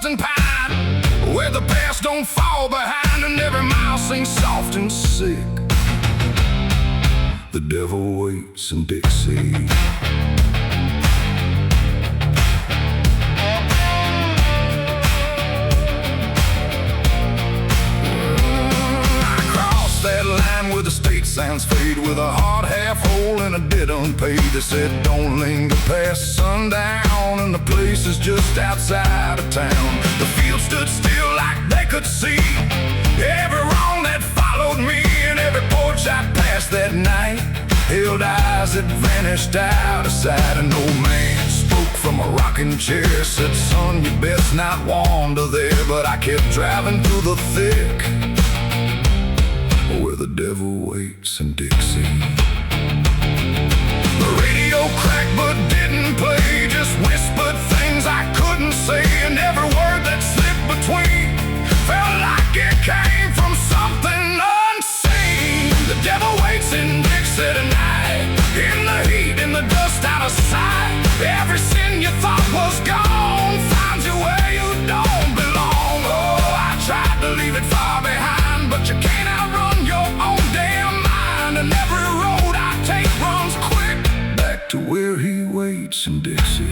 and pine, where the past don't fall behind and every mile sings soft and sick. The devil waits in Dixie. That line where the state sounds fade, with a hard half hole and a debt unpaid. They said don't linger past sundown, and the place is just outside of town. The field stood still like they could see every wrong that followed me, and every porch I passed that night held eyes that vanished out of sight. An old man spoke from a rocking chair, said, son, you best not wander there. But I kept driving through the thick, where the devil waits in Dixie. The radio cracked but didn't play, just whispered things I couldn't say, and every word that slipped between felt like it came from something unseen. The devil waits in Dixie tonight, in the heat, in the dust, out of sight. Every sin you thought was gone finds you where you don't belong. Oh, I tried to leave it far behind, but you can't outrun your own damn mind. And every road I take runs quick back to where he waits in Dixie.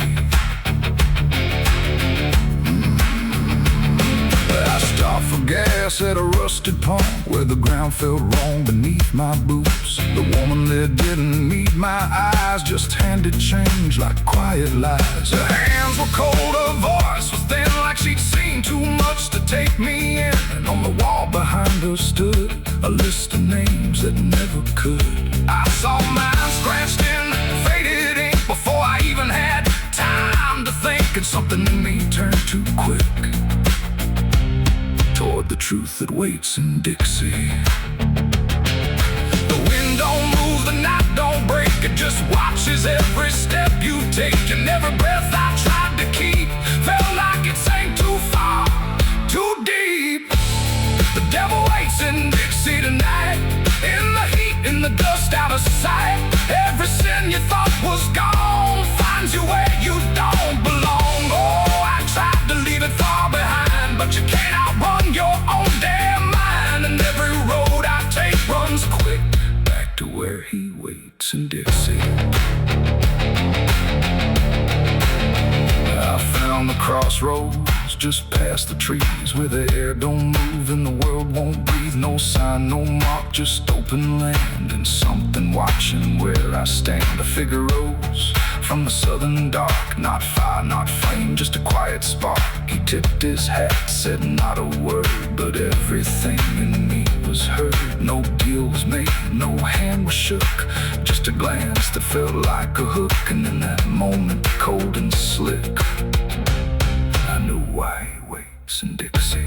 I stopped for gas at a rusted pump, where the ground felt wrong beneath my boots. The woman there didn't meet my eyes, just handed change like quiet lies. Her hands were cold, her voice was thin, like she'd seen too much to take me in. And on the wall behind her stood a list of names that never could. I saw mine scratched in faded ink before I even had time to think, and something in me turned too quick toward the truth that waits in Dixie. The wind don't move, the night don't break, it just watches every step you take. And every breath I tried to keep felt like it sank too far, too deep. The devil waits in Dixie tonight, in the heat, in the dust, out of sight. Every sin you thought was gone finds you where you don't belong. Oh, I tried to leave it far behind, but you can't outrun your own damn mind. And every road I take runs quick back to where he waits in Dixie. I found the crossroads just past the trees, where the air don't move and the world won't breathe. No sign, no mark, just open land, and something watching where I stand. A figure rose from the southern dark, not fire, not flame, just a quiet spark. He tipped his hat, said not a word, but everything in me was heard. No deal was made, no hand was shook, just a glance that felt like a hook. And in that moment, cold and slick, I knew why he waits in Dixie.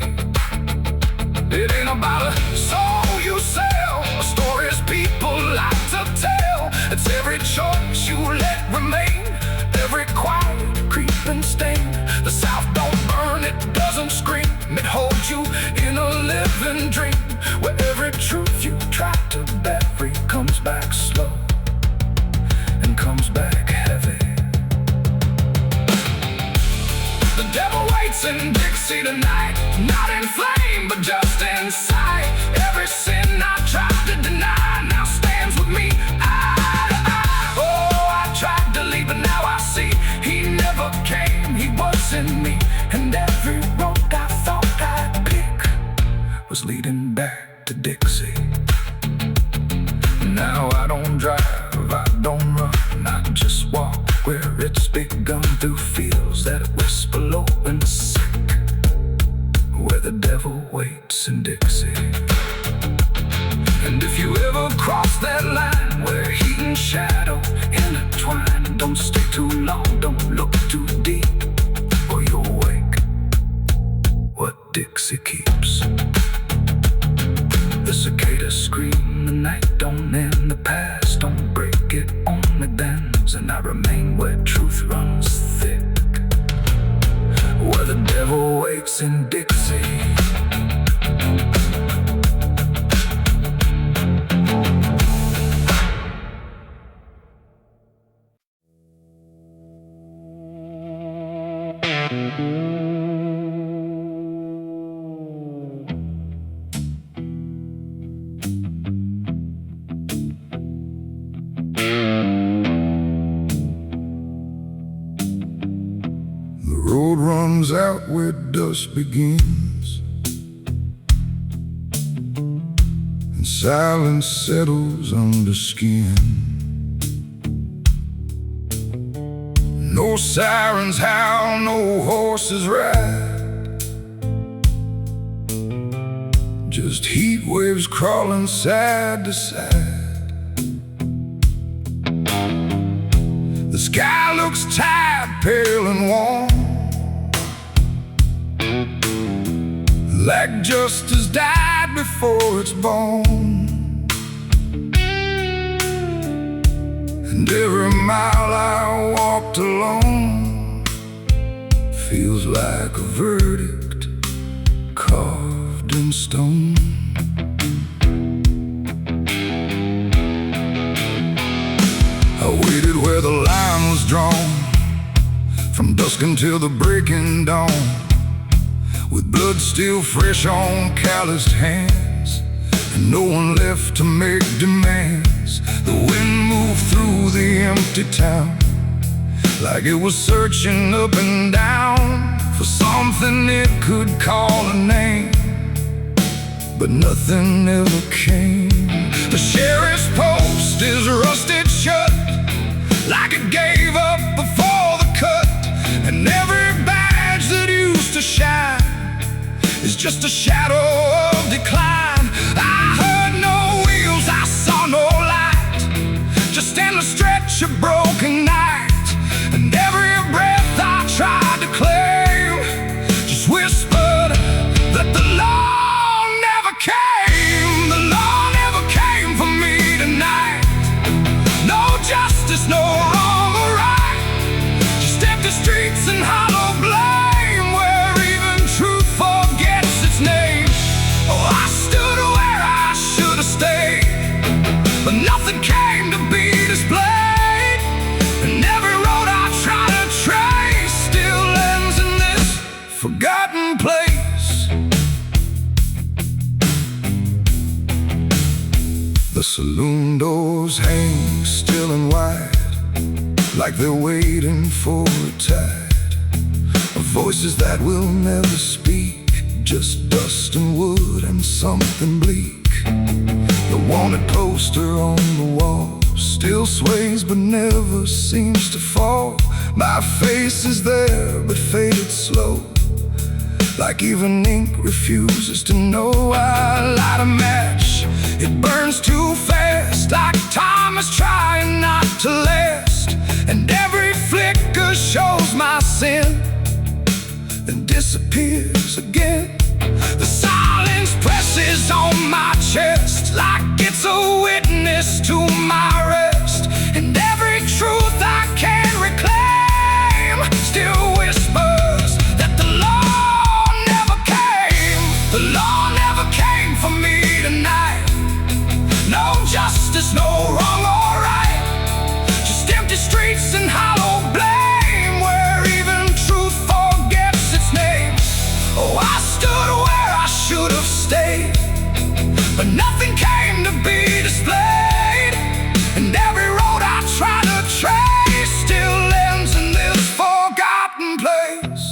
It ain't about a soul you sell, or stories people like to tell. It's every choice you let remain, every quiet creeping stain. The South don't burn, it doesn't scream, it holds you in a living dream, where every truth you try to bury comes back slow and comes back heavy. The devil waits in Dixie tonight, not in flame, but just in sight. Every sin I tried to deny now stands with me eye to eye. Oh, I tried to leave, but now I see he never came, he was in me. And every road I thought I'd pick was leading back to Dixie. Now I don't drive, I don't run, I just walk where it's begun, through fields that whisper low and sick, where the devil waits in Dixie. And if you ever cross that line where heat and shadow intertwine, don't stay too long, don't look too deep, or you'll wake what Dixie keeps. The cicadas scream, the night don't end, the past don't break, it only bends. And I remain where truth runs thick, where the devil waits in Dixie. where dusk begins and silence settles under skin. No sirens howl, no horses ride, just heat waves crawling side to side. The sky looks tired, pale and warm, like justice died before it's born. And every mile I walked alone feels like a verdict carved in stone. I waited where the line was drawn, from dusk until the breaking dawn, with blood still fresh on calloused hands, and no one left to make demands. The wind moved through the empty town, like it was searching up and down for something it could call a name, but nothing ever came. The sheriff's post is rusted shut, like it gave up before the cut, and every badge that used to shine is just a shadow of decline. I heard no wheels, I saw no light, just endless stretch of broken night. And every breath I tried to claim just whispered that the law never came. The law never came for me tonight. No justice, no wrong or right, just empty streets and hollow blame, where even truth forgets its name. Oh, I stood where I should have stayed, but nothing came to be displayed. And every road I try to trace still ends in this forgotten place. The saloon doors hang still and wide, like they're waiting for a tide of voices that will never speak, just dust and wood and something bleak. The wanted poster on the wall still sways but never seems to fall. My face is there but faded slow, like even ink refuses to know. I light a match, it burns too fast, like time is trying not to last. And every flicker shows my sin, then disappears again. The silence presses on my chest, like it's a witness to my rest. And every truth I can't reclaim still whispers that the law never came. The law never came for me tonight. No justice, no wrong or right, just empty streets and hollow blame, where even truth forgets its name. Oh, I stood where I should have stayed, but nothing came to be displayed. And every road I try to trace still ends in this forgotten place.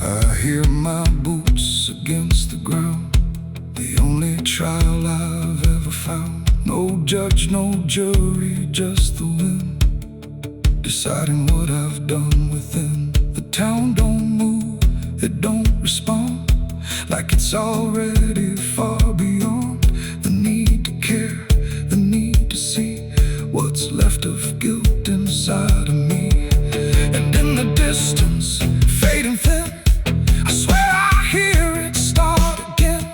I hear my boots against the ground, the only trial I've ever found. No judge, no jury, just the wind deciding what I've done within. The town don't move, it don't respond, like it's already far beyond the need to care, the need to see what's left of guilt inside of me. And in the distance, fading thin, I swear I hear it start again.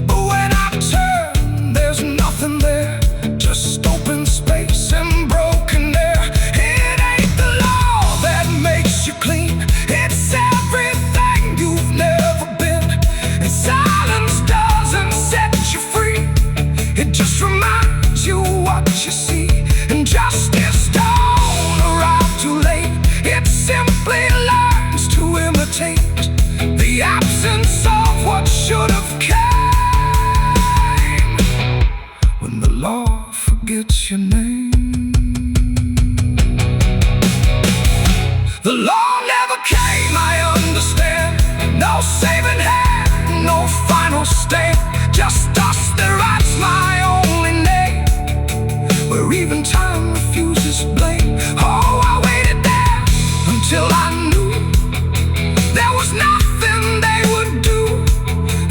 But when I turn, there's nothing there, just open space and broken air. It ain't the law that makes you clean, it's everything you've never been. And silence doesn't set you free, it just reminds you what you see. And justice don't arrive too late, it simply learns to imitate the absence of what should have came. When the law forgets your name. The law never came, I understand. No saving hand, no final stand. Just us that writes my only name, where even time refuses blame. Oh, I waited there until I knew there was nothing they would do.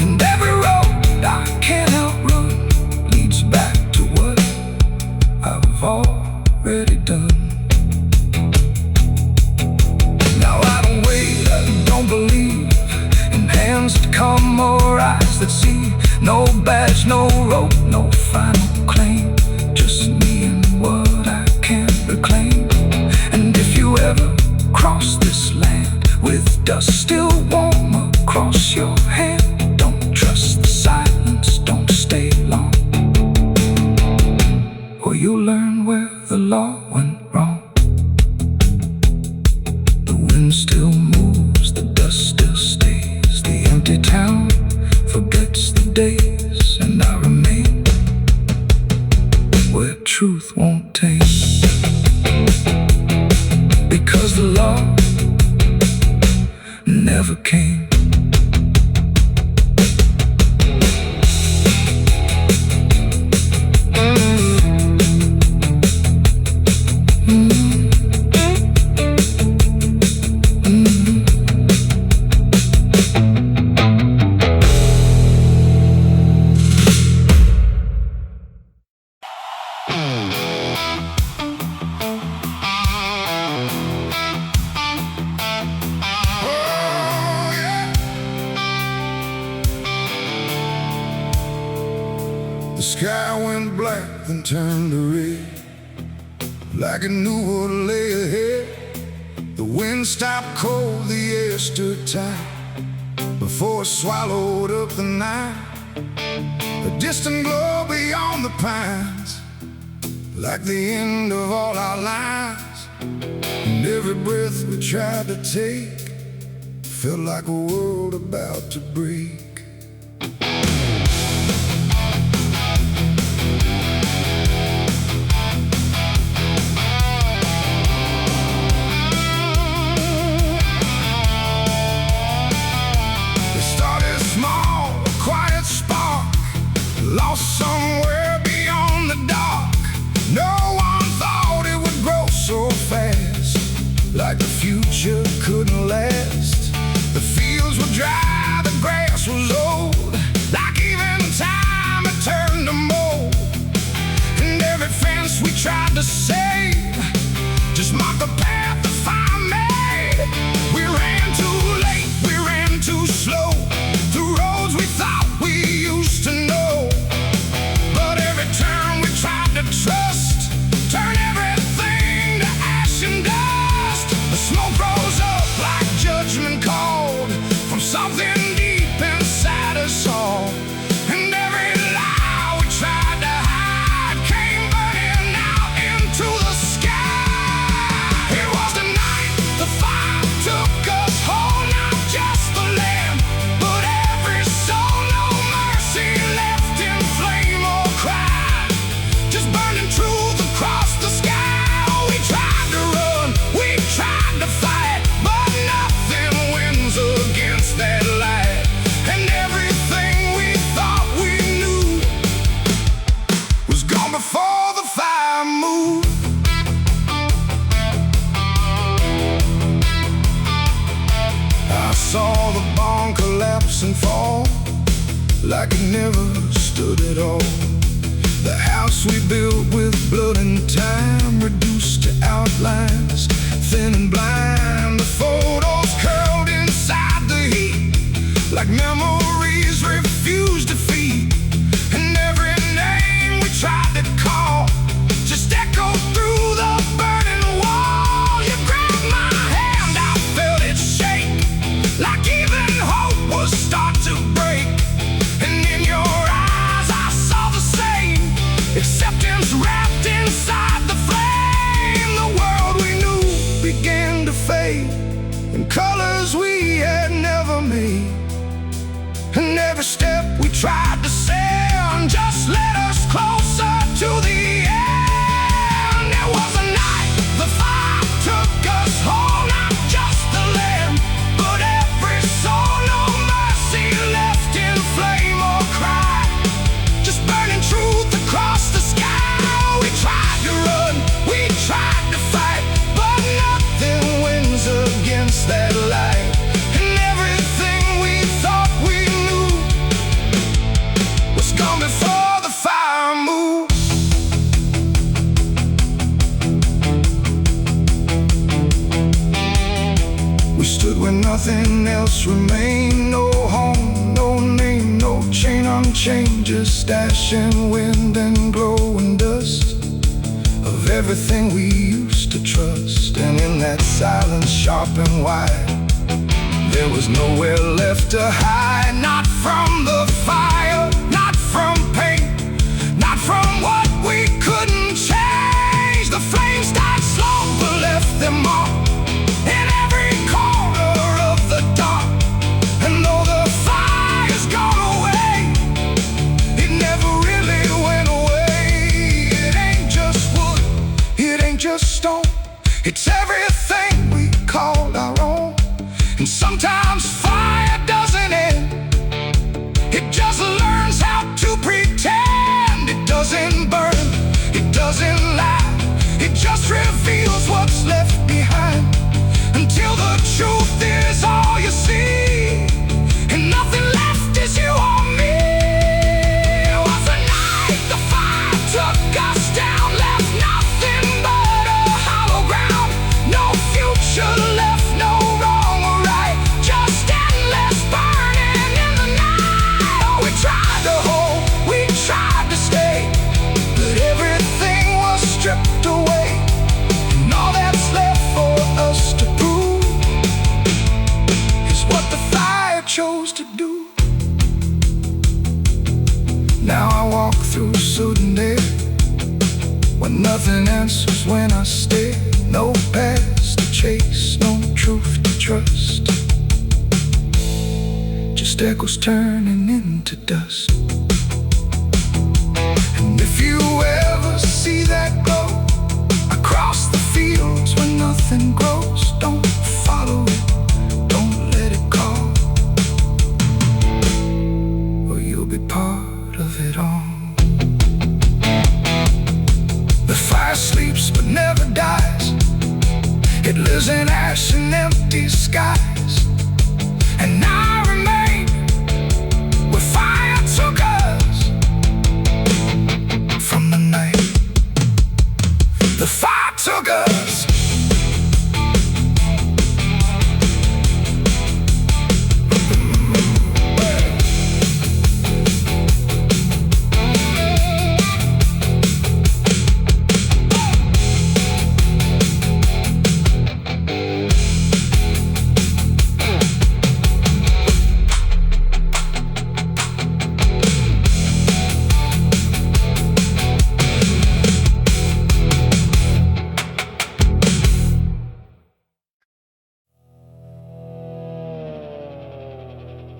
And every road I can't outrun leads back to what I've already done. Now I don't wait, I don't believe in hands that come or eyes that see. No badge, no rope, no final claim. Just me and what I can't reclaim. And if you ever cross this land with dust still warm across your hand, don't trust the silence, don't stay long, or you'll learn where the law went wrong. The wind still moves, the dust still stays. The empty town forgets the days, and I remain where truth won't taste. Because the law never came. The sky went black, then turned to red, like it knew what lay ahead. The wind stopped cold, the air stood tight, before it swallowed up the night. A distant glow beyond the pines, like the end of all our lives. And every breath we tried to take felt like a world about to break. Lost somewhere beyond the dark. No one thought it would grow so fast, like the future couldn't last. The fields were dry, the grass was old, like even time had turned to mold. And every fence we tried to save just marked the path the fire made. We ran too late, we ran too slow, through roads we thought we used to know. Turn we tried to trust, turn everything to ash and dust. The smoke rose up like judgment called from something deep inside us all. And every lie we tried to hide came burning out into the sky. It was the night the fire took us whole, not just the land, but every soul. No mercy left in flame or cry, just burning truth across the sky. We tried to run, we tried to fight, but nothing wins against that light. And everything we thought we knew was gone before the fire moved. I saw the barn collapse and fall, like it never stood at all. The house we built with blood and time reduced to outlines, thin and blind. The photos curled inside the heat, like memories refused defeat. And every name we tried to call just echoed through the burning wall. You grabbed my hand, I felt it shake, like even hope was start to break. And in your eyes I saw the same acceptance wrapped inside the flame. The world we knew began to fade in colors we had never made. And every step we tried to send just led us closer to the end. It was a night the fire took us whole, not against that light, and everything we thought we knew was gone before the fire moved. We stood where nothing else remained. No home, no name, no chain unchained, just ash and wind and glowing dust of everything we used to trust. And in that silence, sharp and wide, there was nowhere left to hide. Not from the fire, not from pain, not from what we couldn't change. The flames died slow but left their mark in every corner of the dark. And though the fire's gone away, it never really went away. It ain't just wood, it ain't just stone, it's everything we called our own. And sometimes fire doesn't end, it just learns how to pretend. It doesn't burn, it doesn't lie, it just reveals what's left behind, until the truth is all you see, and nothing left is you or me. It was the night the fire took us down, left nothing but a hollow ground. No future left, no wrong or right, just endless burning in the night. Oh, we tried to hold, we tried to stay, but everything was stripped away. And all that's left for us to prove is what the fire chose to do. Now I walk through sudden air, when nothing answers when I stare. No past to chase, no truth to trust, just echoes turning into dust. And if you ever see that glow across the fields where nothing grows, don't follow it, don't let it call, or you'll be part of it all. The fire sleeps but never dies, it lives in ash and empty skies. And I remain where fire took us from the night the fire took us.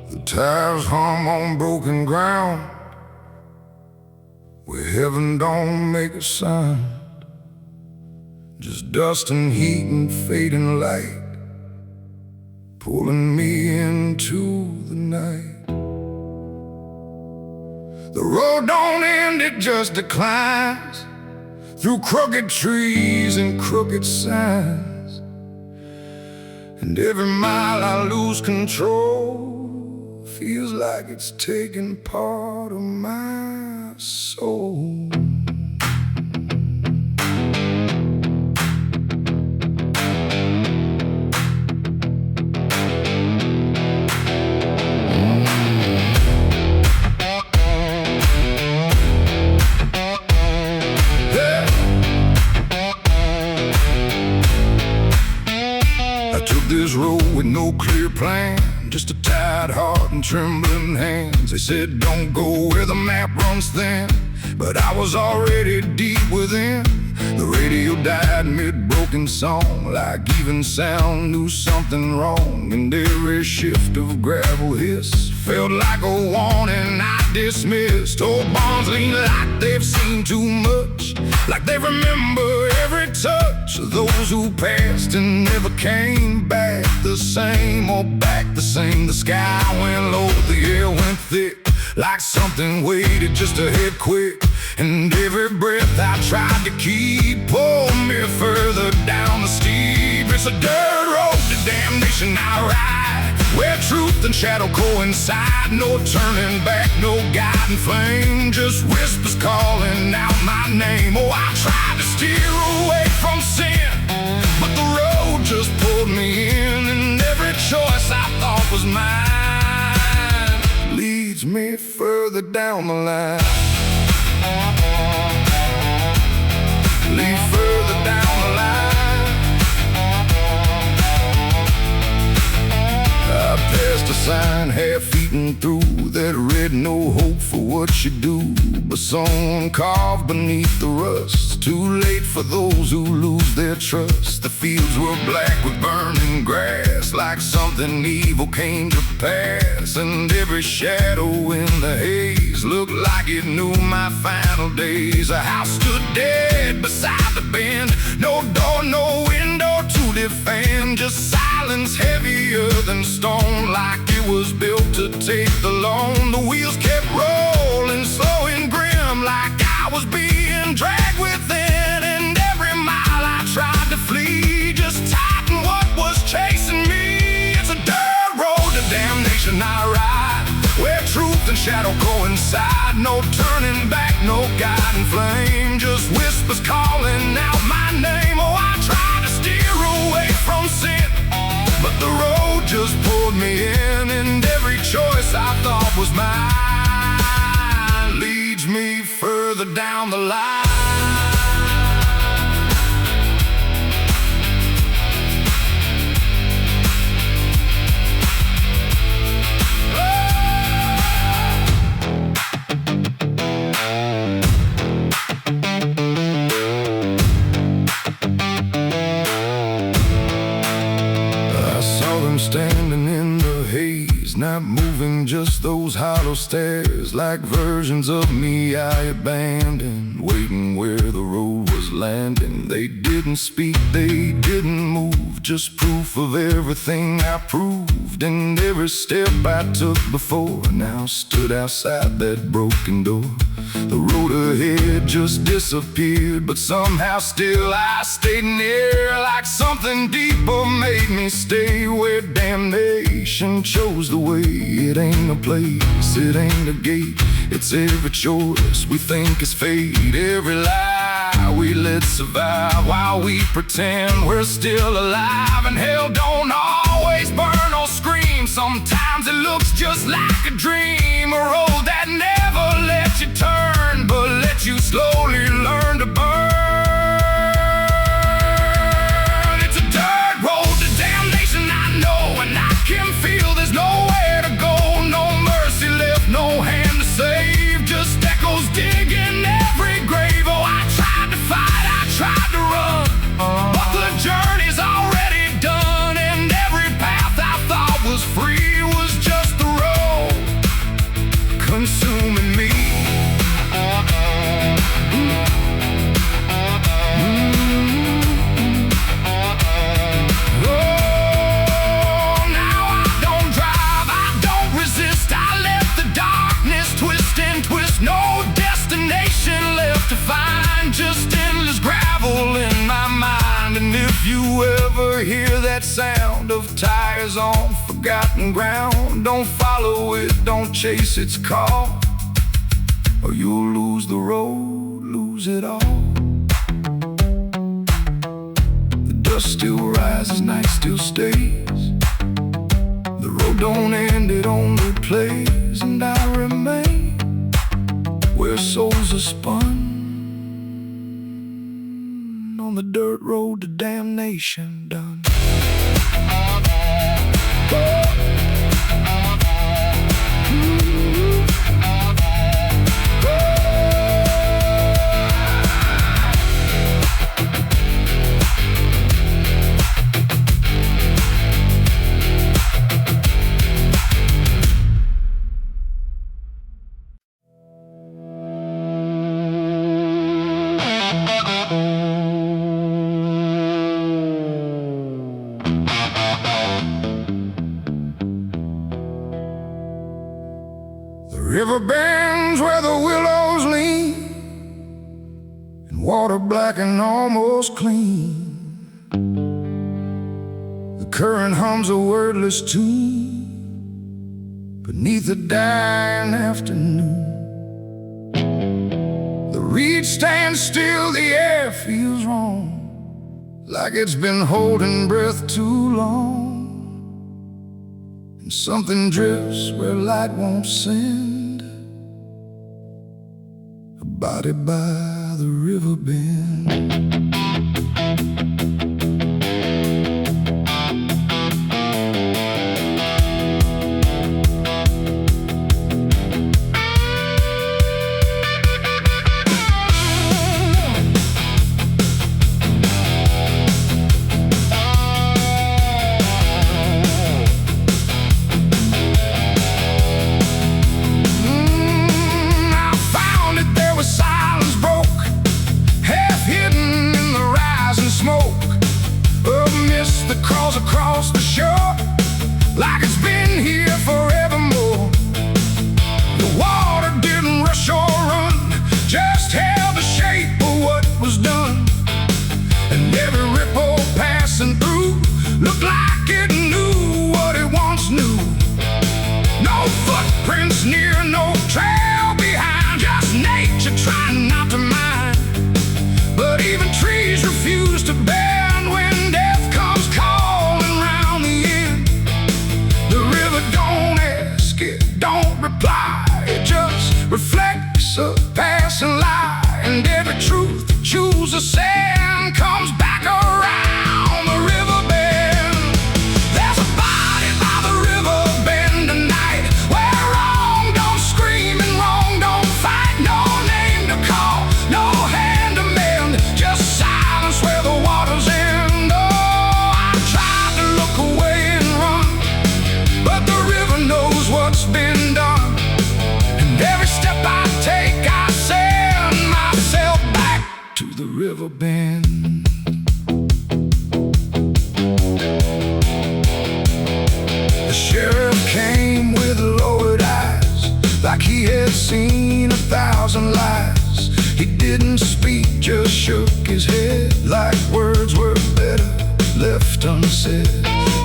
The tires hum on broken ground, where heaven don't make a sound, just dust and heat and fading light, pulling me into the night. The road don't end, it just declines through crooked trees and crooked signs. And every mile I lose control, feels like it's taking part of my soul. I took this road with no clear plan, just a tired heart and trembling hands. They said don't go where the map runs thin, but I was already deep within. The radio died mid-broken song, like even sound knew something wrong. And every shift of gravel hiss felt like a warning I dismissed. Old bonds lean like they've seen too much, like they remember every touch of those who passed and never came back the same, or back the same. The sky went low, the air went thick, like something waited just to hit quick. And every breath I tried to keep pulled me further down the steep. It's a dirt road to damnation. damnation I ride, where truth and shadow coincide. No turning back, no guiding flame, just whispers calling out my name. Oh, I tried to steer away from sin, but the road just pulled me in, and every choice I thought was mine leads me further down the line. Lead further down the line. I passed a sign half-eaten through that read no hope for what you do, but someone carved beneath the rust. Too late for those who lose their trust. The fields were black with burning grass, like something evil came to pass, and every shadow in the haze looked like it knew my final days. A house stood dead beside the bend, no door, no window to defend, just silence heavier than stone, like it was built to take the loan. The wheels kept rolling slow and grim, like I was being dragged within, and every mile I tried to flee just tightened what was chasing me. It's a dirt road to damnation I ride, where truth and shadow coincide. No turning back, no guiding flame, just whispers calling out my name. Oh, I tried to steer away from sin, but the road just pulled me in, and every choice I thought was mine leads me further down the line. Standing in the haze, not moving, just those hollow stares, like versions of me I abandoned, waiting where the road was landing. They didn't speak, they didn't move, just proof of everything I proved, and every step I took before now stood outside that broken door. The road ahead just disappeared, but somehow still I stayed near, like something deeper made me stay, where damnation chose the way. It ain't a place, it ain't a gate, it's every choice we think is fate, every lie we let survive while we pretend we're still alive. And hell don't always burn or scream, sometimes it looks just like a dream, a road that never let you turn, but let you slowly learn to burn. It's a dirt road to damnation, I know, and I can feel there's nowhere to go, no mercy left, no hand to save, just echoes digging every grave. Oh, I tried to fight, I tried to run, but the journey's already done, and every path I thought was free was just the road consuming me. Just endless gravel in my mind. And if you ever hear that sound of tires on forgotten ground, don't follow it, don't chase its call, or you'll lose the road, lose it all. The dust still rises, night still stays, the road don't end, it only plays, and I remain where souls are spun, on the dirt road to damnation done. Riverbends where the willows lean, and water black and almost clean. The current hums a wordless tune beneath the dying afternoon. The reed stands still, the air feels wrong, like it's been holding breath too long. And something drifts where light won't send, a body by the riverbend. Across the shore, like it's been here forevermore. The water didn't rush or run, just held the shape of what was done. And every ripple passing through looked like it knew what it once knew. No footprints near, no trail behind, just nature trying not to mind. But even trees refuse to bend when death comes calling round the end. The river don't ask, it don't reply, it just reflects a passing lie. And every truth that chooses sand comes back around the riverbend. There's a body by the riverbend tonight, where wrong don't scream and wrong don't fight. No name to call, no hand to mend, just silence where the waters end. Oh, I tried to look away and run, but the river knows what's been done. And every step I take, I send myself back to the riverbend. The sheriff came with lowered eyes, like he had seen 1,000 lies. He didn't speak, just shook his head, like words were better left unsaid.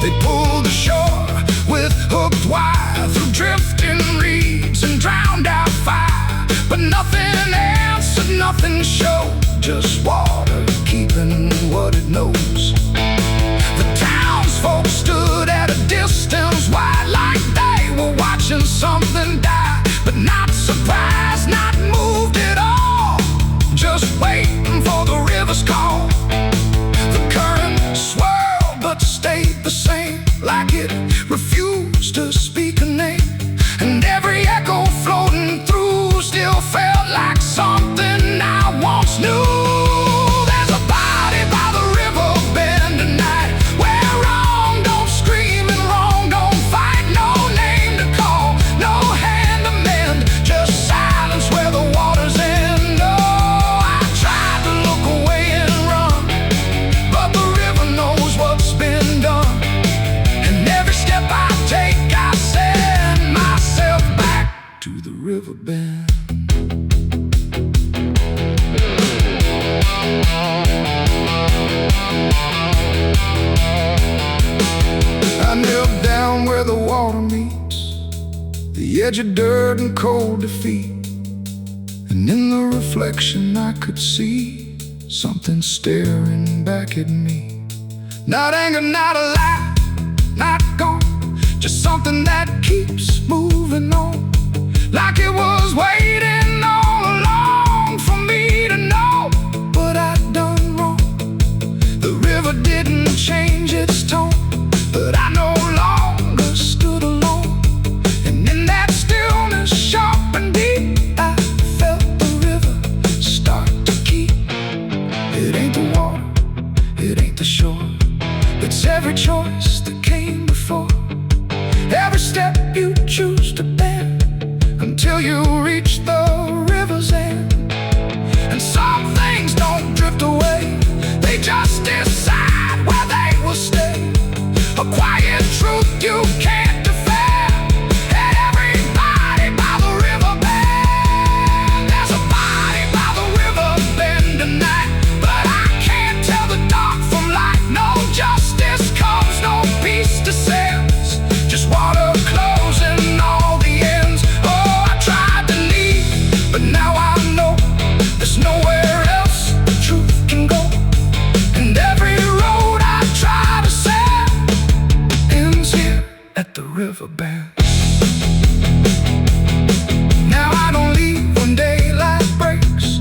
They pulled ashore with hooked wire through drifting reeds and drowned out fire. But nothing answered, nothing showed, just water keeping what it knows. The townsfolk stood at a distance wide, like they were watching something die. But not surprised, not moved at all, just waiting for the river's call. The current swirled but stayed the same, like it refused to speak a name. And every echo floating through still felt like something I once knew. There's a body by the riverbend tonight, where wrong don't scream and wrong don't fight. No name to call, no hand to mend, just silence where the waters end. Oh, I tried to look away and run, but the river knows what's been done. And every step I take, I send myself back to the riverbend. I knelt down where the water meets the edge of dirt and cold defeat. And in the reflection I could see something staring back at me. Not anger, not a lie, not gone, just something that keeps moving on, like it was waiting all along for me to know what I'd done wrong. The river didn't change its tone, but I no longer stood alone. And in that stillness, sharp and deep, I felt the river start to keep. It ain't the water, it ain't the shore, it's every choice that came before. Every step you choose to bend, until you reach the river's end. And some things don't drift away, they just decide where they will stay. A quiet truth you can't defend, and everybody by the riverbend. There's a body by the riverbend tonight, but I can't tell the dark from light. No justice comes, no peace. the Riverbend. Now I don't leave when daylight breaks.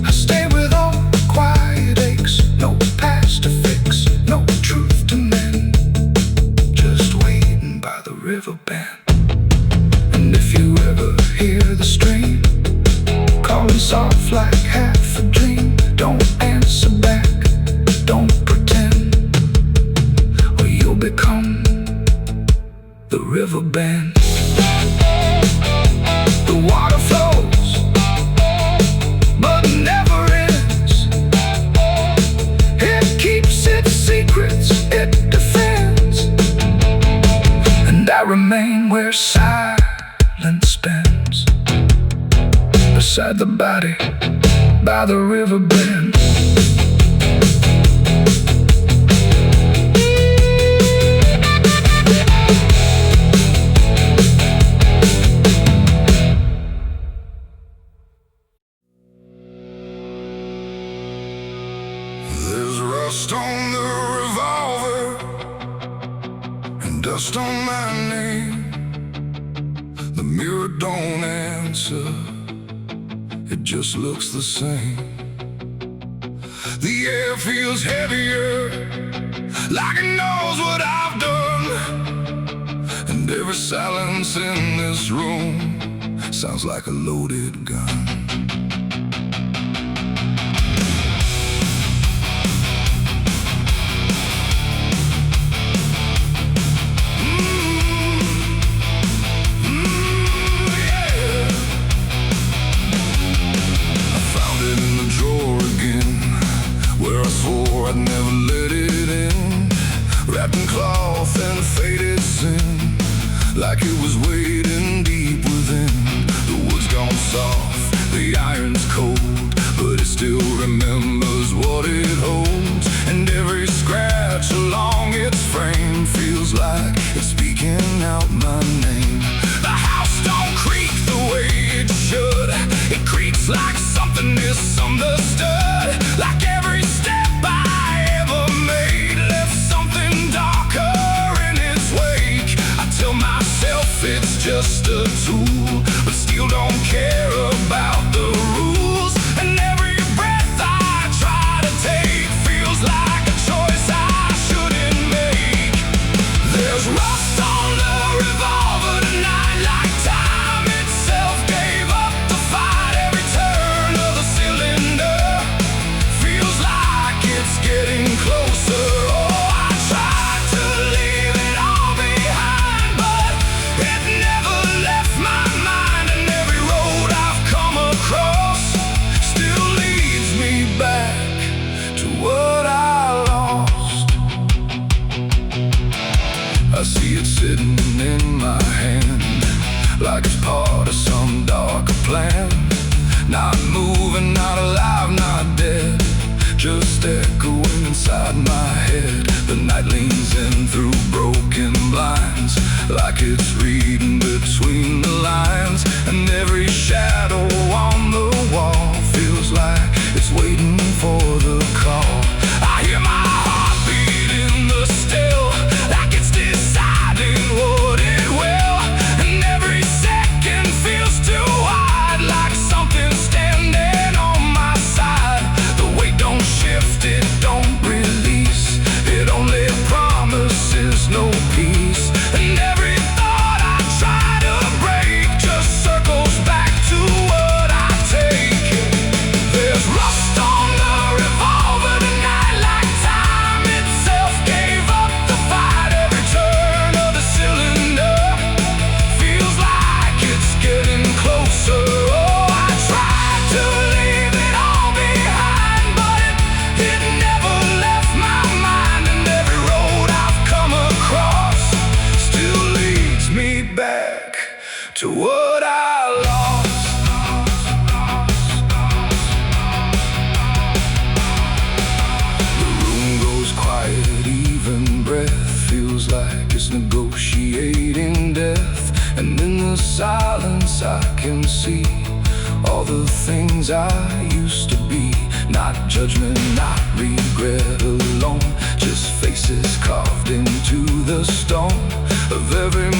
I stay with all the quiet aches. No past to fix, no truth to mend. Just waiting by the Riverbend. And if you ever hear the stream calling soft like half a dream, don't answer back, don't pretend, or you'll become the Riverbend. The water flows, but never ends. It keeps its secrets, it defends. And I remain where silence spends, beside the body, by the Riverbend. There's rust on the revolver and dust on my name. The mirror don't answer, it just looks the same. The air feels heavier, like it knows what I've done. And every silence in this room sounds like a loaded gun. I'd never let it in, wrapped in cloth and faded sin, like it was waiting deep within. The wood's gone soft, the iron's cold, but it still remembers what it holds. And every scratch along its frame feels like it's speaking out my name. The house don't creak the way it should, it creaks like something misunderstood. Like every step I ever made left something darker in its wake. I tell myself it's just a tool, but still don't care about the rules. And every breath I try to take feels like a choice I shouldn't make. There's rust on the revolver tonight, like time itself gave up the fight. Every turn of the cylinder feels like it's getting closer. Oh, I tried to leave it all behind, but it never left my mind. And every road I've come across still leads me back to what I lost. I see it sitting in my hand, like it's part of some darker plan. Not moving, not alive, not dead, just echoing inside my head. The night leans in through broken blinds, like it's reading between the lines. And every shadow on the wall feels like it's waiting for the call. I hear my heartbeat in the still, like it's deciding what it will. And every second feels too wide, like something standing on my side. The weight don't shift, it don't release, it only promises no peace. And every thought I try to break just circles back to what I take. There's rust on the revolver tonight, like time itself gave up the fight. Every turn of the cylinder feels like it's getting closer. Oh, I tried to leave it all behind, but it never left my mind. And every road I've come across still leads me back to what I lost. The room goes quiet, even breath feels like it's negotiating death. And in the silence I can see all the things I used to be. Not judgment, not regret alone, just faces carved into the stone of every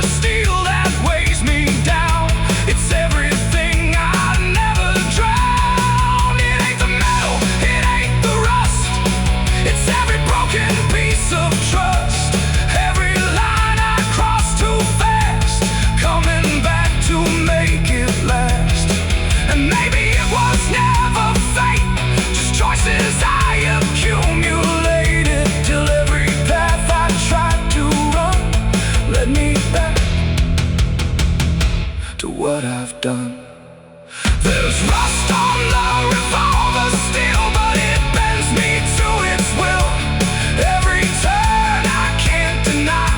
the steel that weighs me down. It's everything I never drowned. It ain't the metal, it ain't the rust. It's every broken piece of trust. Every line I cross too fast, coming back to make it last. And maybe it was never fate, just choices I accumulated, till every path I tried to run led me back to what I've done. There's rust on the revolver still, but it bends me to its will. Every turn I can't deny,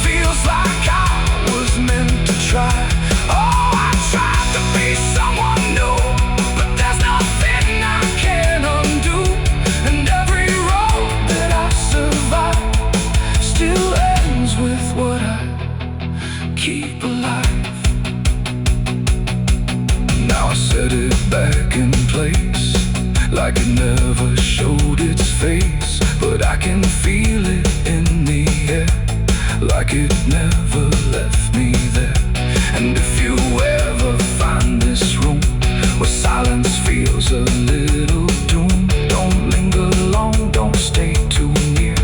feels like I was meant to try. Oh, I tried to be someone new, but there's nothing I can undo. And every road that I survive still ends with what I keep alive. Now I set it back in place, like it never showed its face. But I can feel it in the air, like it never left me there. And if you ever find this room where silence feels a little doom, don't linger long, don't stay too near,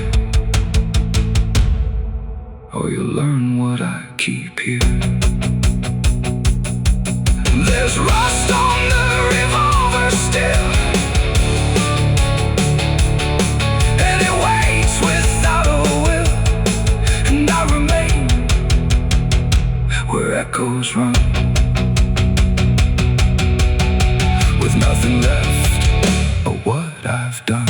or you'll learn what I keep here. There's rust on the revolver still, and it waits without a will. And I remain where echoes run, with nothing left of what I've done.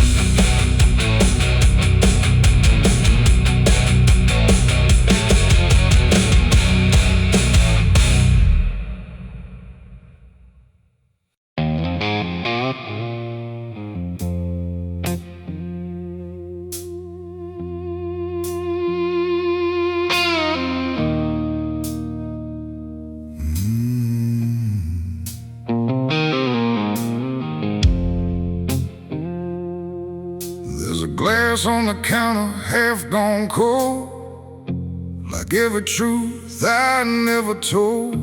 There's a glass on the counter, half gone cold, like every truth I never told.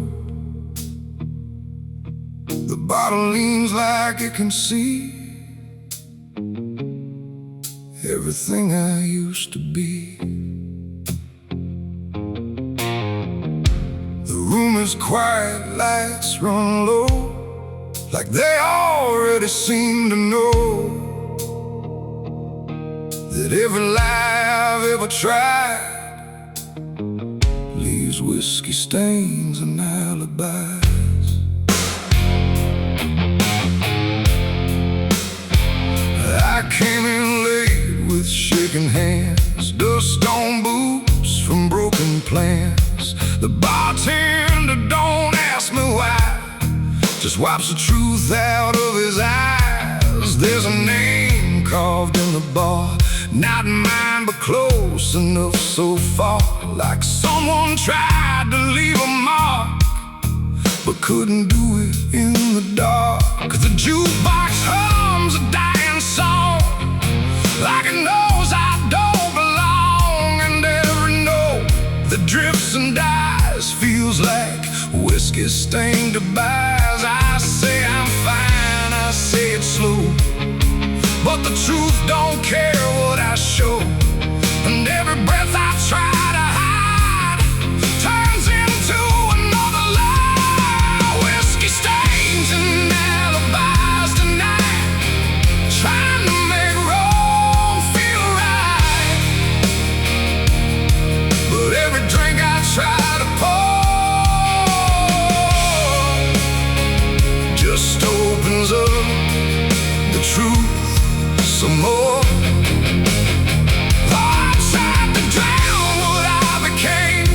The bottle leans like it can see everything I used to be. The room is quiet, lights run low, like they already seem to know that every lie I've ever tried leaves whiskey stains and alibis. I came in late with shaking hands, dust on boots from broken plans. The bartender don't ask me why, just wipes the truth out of his eyes. There's a name carved in the bar, not mine but close enough so far, like someone tried to leave a mark but couldn't do it in the dark. The jukebox hums a dying song, like it knows I don't belong. And every note that drifts and dies feels like whiskey stained goodbyes. I say I'm fine, I say it slow, but the truth don't care what I show. And every breath I try to hide turns into another lie. Whiskey stains and alibis tonight, trying to make wrong feel right. But every drink I try to pour just opens up the truth some more. I tried to drown what I became,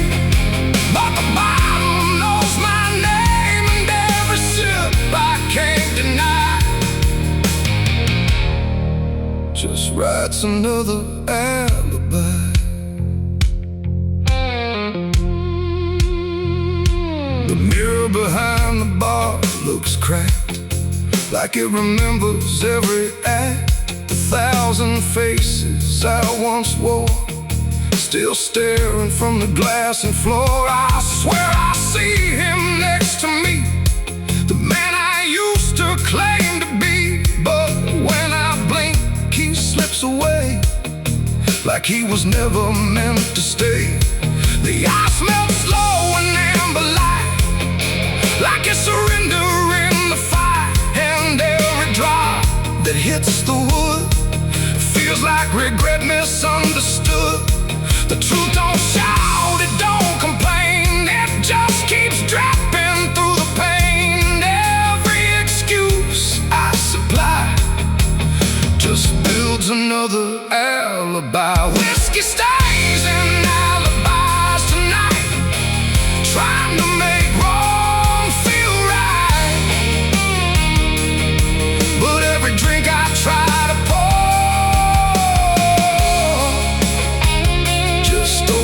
but the bottle knows my name. And every sip I can't deny just writes another alibi. The mirror behind the bar looks cracked, like it remembers every act. 1,000 faces I once wore, still staring from the glass and floor. I swear I see him next to me, the man I used to claim to be. But when I blink, he slips away, like he was never meant to stay. The ice melts slow and amber light, like a surrender in the fire. And every drop that hits the wood feels like regret misunderstood. The truth don't shout, it don't complain, it just keeps dropping through the pain. Every excuse I supply just builds another alibi. Whiskey stains and alibis tonight, trying to make wrong feel right. But every drink I try to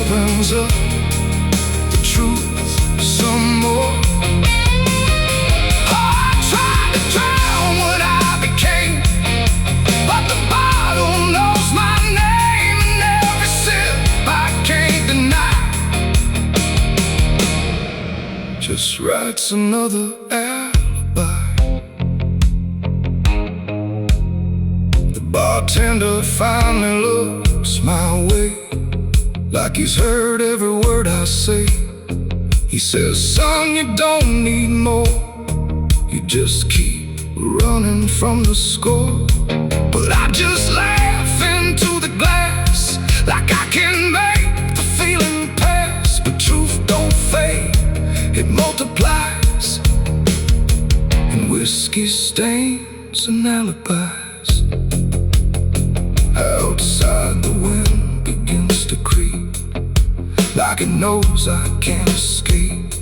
opens up the truth some more. I tried to drown what I became, but the bottle knows my name, and every sip I can't deny just writes another alibi. The bartender finally looks my way, like he's heard every word I say. He says, son, you don't need more, you just keep running from the score. But I just laugh into the glass, like I can make the feeling pass. But truth don't fade, it multiplies, and whiskey stains and alibis. Outside the wind begins to creep, like it knows I can't escape.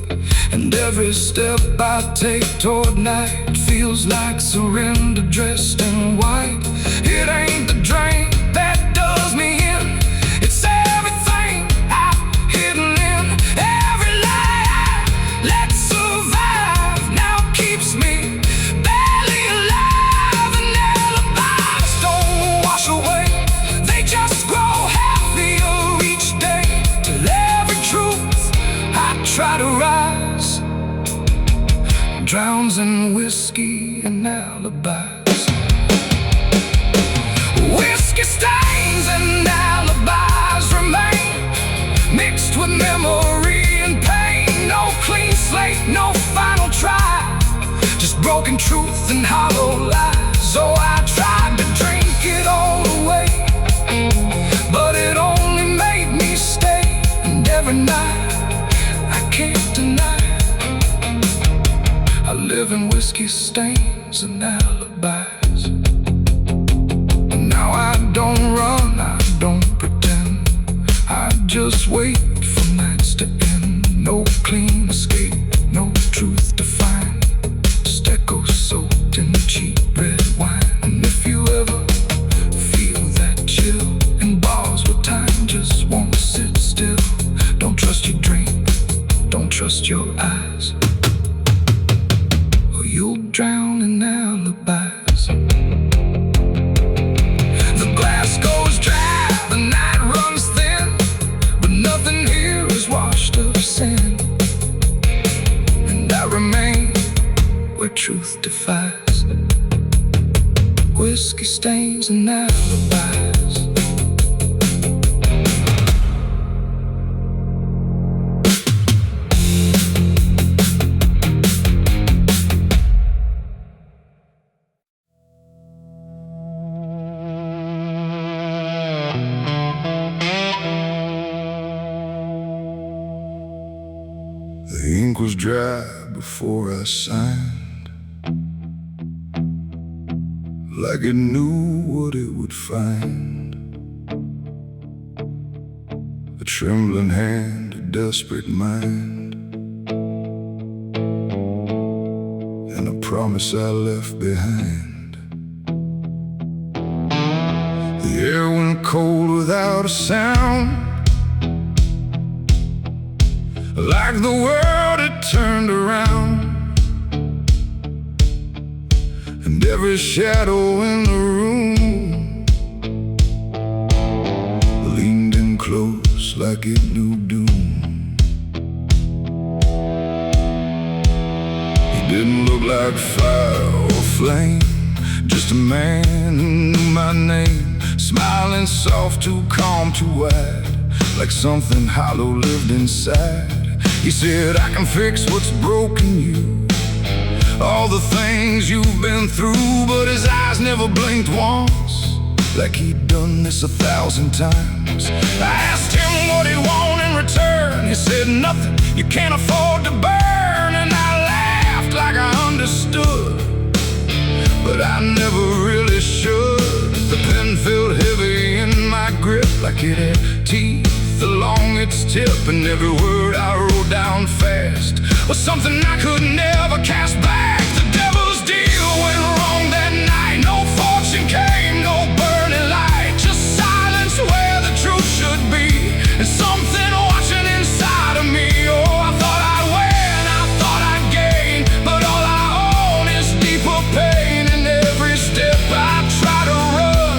And every step I take toward night feels like surrender dressed in white. It ain't the drink that does me in, it's everything I've hidden in. Every lie I let survive now keeps me barely alive. And alibis don't wash away, they just grow heavier each day, till every truth I try to rise drowns in whiskey and alibis. Whiskey stains and alibis remain, mixed with memory and pain. No clean slate, no final try, just broken truth and hollow lies. So I tried to drink it all away, but it only made me stay. And every night I can't deny I live in whiskey stains and alibis. And now I don't run, I don't pretend, I just wait for nights to end. No clean escape, no truth to find, just echoes soaked in cheap red wine. And if you ever feel that chill in bars where time just won't sit still, don't trust your dream, don't trust your eyes, you'll drown in alibis. The glass goes dry, the night runs thin, but nothing here is washed of sin. And I remain where truth defies, whiskey stains and alibis. The ink was dry before I signed, like it knew what it would find. A trembling hand, a desperate mind, and a promise I left behind. The air went cold without a sound, like the world had turned around, and every shadow in the room leaned in close like it knew doom. He didn't look like fire or flame, just a man who knew my name. Smiling soft, too calm, too wide, like something hollow lived inside. He said, I can fix what's broken you, all the things you've been through. But his eyes never blinked once, like he'd done this 1,000 times. I asked him what he wanted in return. He said, nothing you can't afford to burn. And I laughed like I understood, but I never really should. The pen felt heavy in my grip, like it had teeth along its tip. And every word I wrote down fast was something I could never cast back. The devil's deal went wrong that night. No fortune came, no burning light, just silence where the truth should be, and something watching inside of me. Oh, I thought I'd win, I thought I'd gain, but all I own is deeper pain. And every step I try to run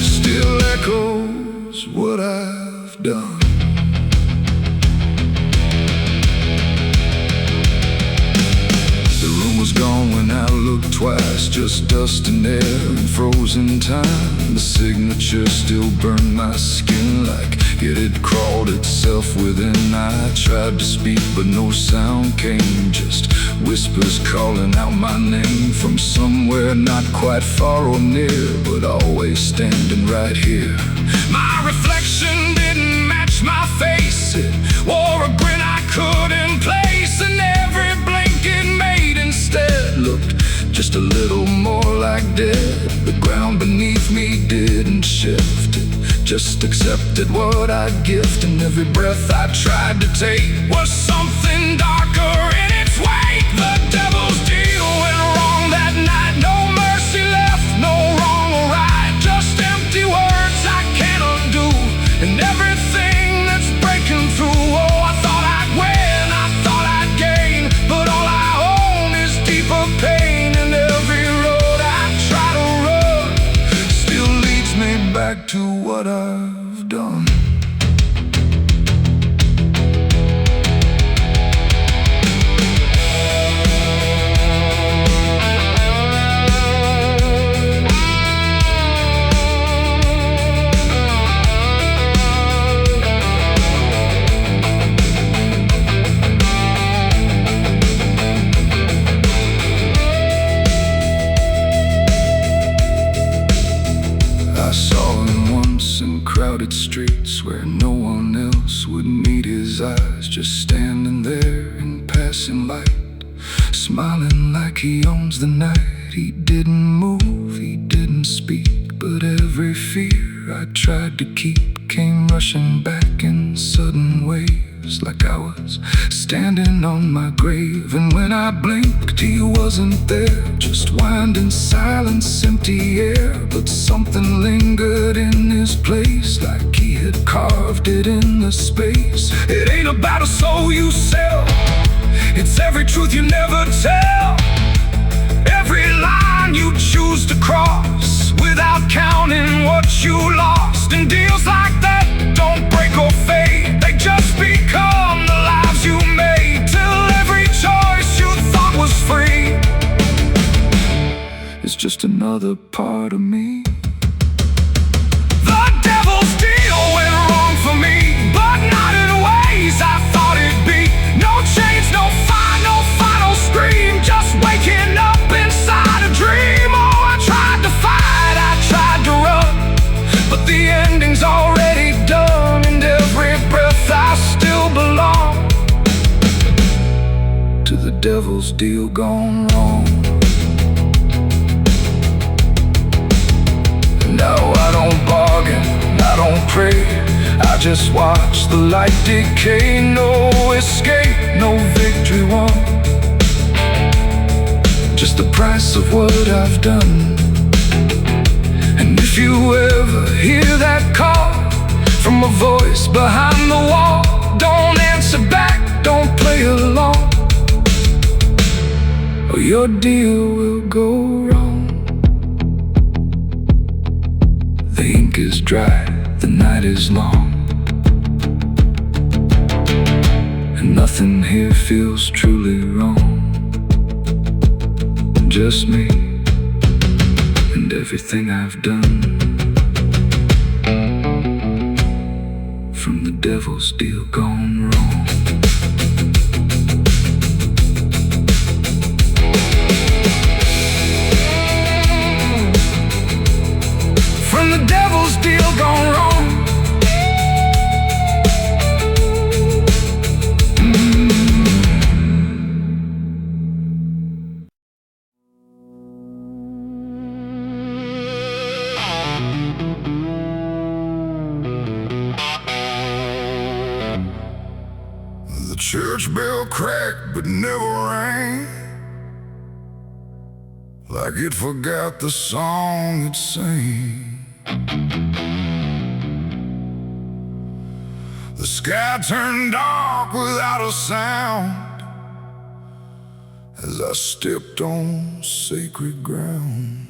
still echoes what I've done. Was gone when I looked twice, just dust and air and frozen time. The signature still burned my skin like it had crawled itself within. I tried to speak but no sound came, just whispers calling out my name from somewhere not quite far or near, but always standing right here. My reflection didn't match my face, it wore a grin I couldn't place, and every blink it made instead looked just a little more like dead. The ground beneath me didn't shift, it just accepted what I'd gift. And every breath I tried to take was something darker in its wake. The devil's deal went wrong that night. No mercy left, no wrong or right, just empty words I can't undo, and everything that's breaking through. Oh, I thought I'd win, I thought I'd gain, but all I own is deeper pain. And every road I try to run still leads me back to what I've done. I saw him once in crowded streets where no one else would meet his eyes, just standing there in passing light, smiling like he owns the night. He didn't move, he didn't speak, but every fear I tried to keep came rushing back in sudden waves, like I was standing on my grave. And when I blinked, he wasn't there, just winding silence, empty air. But something lingered in his place, like he had carved it in the space. It ain't about a soul you sell, it's every truth you never tell, every line you choose to cross without counting what you lost. And deals like that don't break or fade, they just become the lives you made, till every choice you thought was free is just another part of me. The devil's deal went wrong for me, but not in ways I thought it'd be. No chains, no fire, no final scream, just waking up inside a dream. Oh, I tried to fight, I tried to run, but the ending's already done. And every breath I still belong to the devil's deal gone wrong. Now I don't bargain, I don't pray, I just watch the light decay. No escape, no victory won, just the price of what I've done. And if you ever hear that call from a voice behind the wall, don't answer back, don't play along, or your deal will go wrong. The ink is dry, the night is long, Nothing here feels truly wrong. Just me and everything I've done. From the devil's deal gone wrong. From the devil's deal gone wrong. The church bell cracked but never rang, like it forgot the song it sang. The sky turned dark without a sound as I stepped on sacred ground.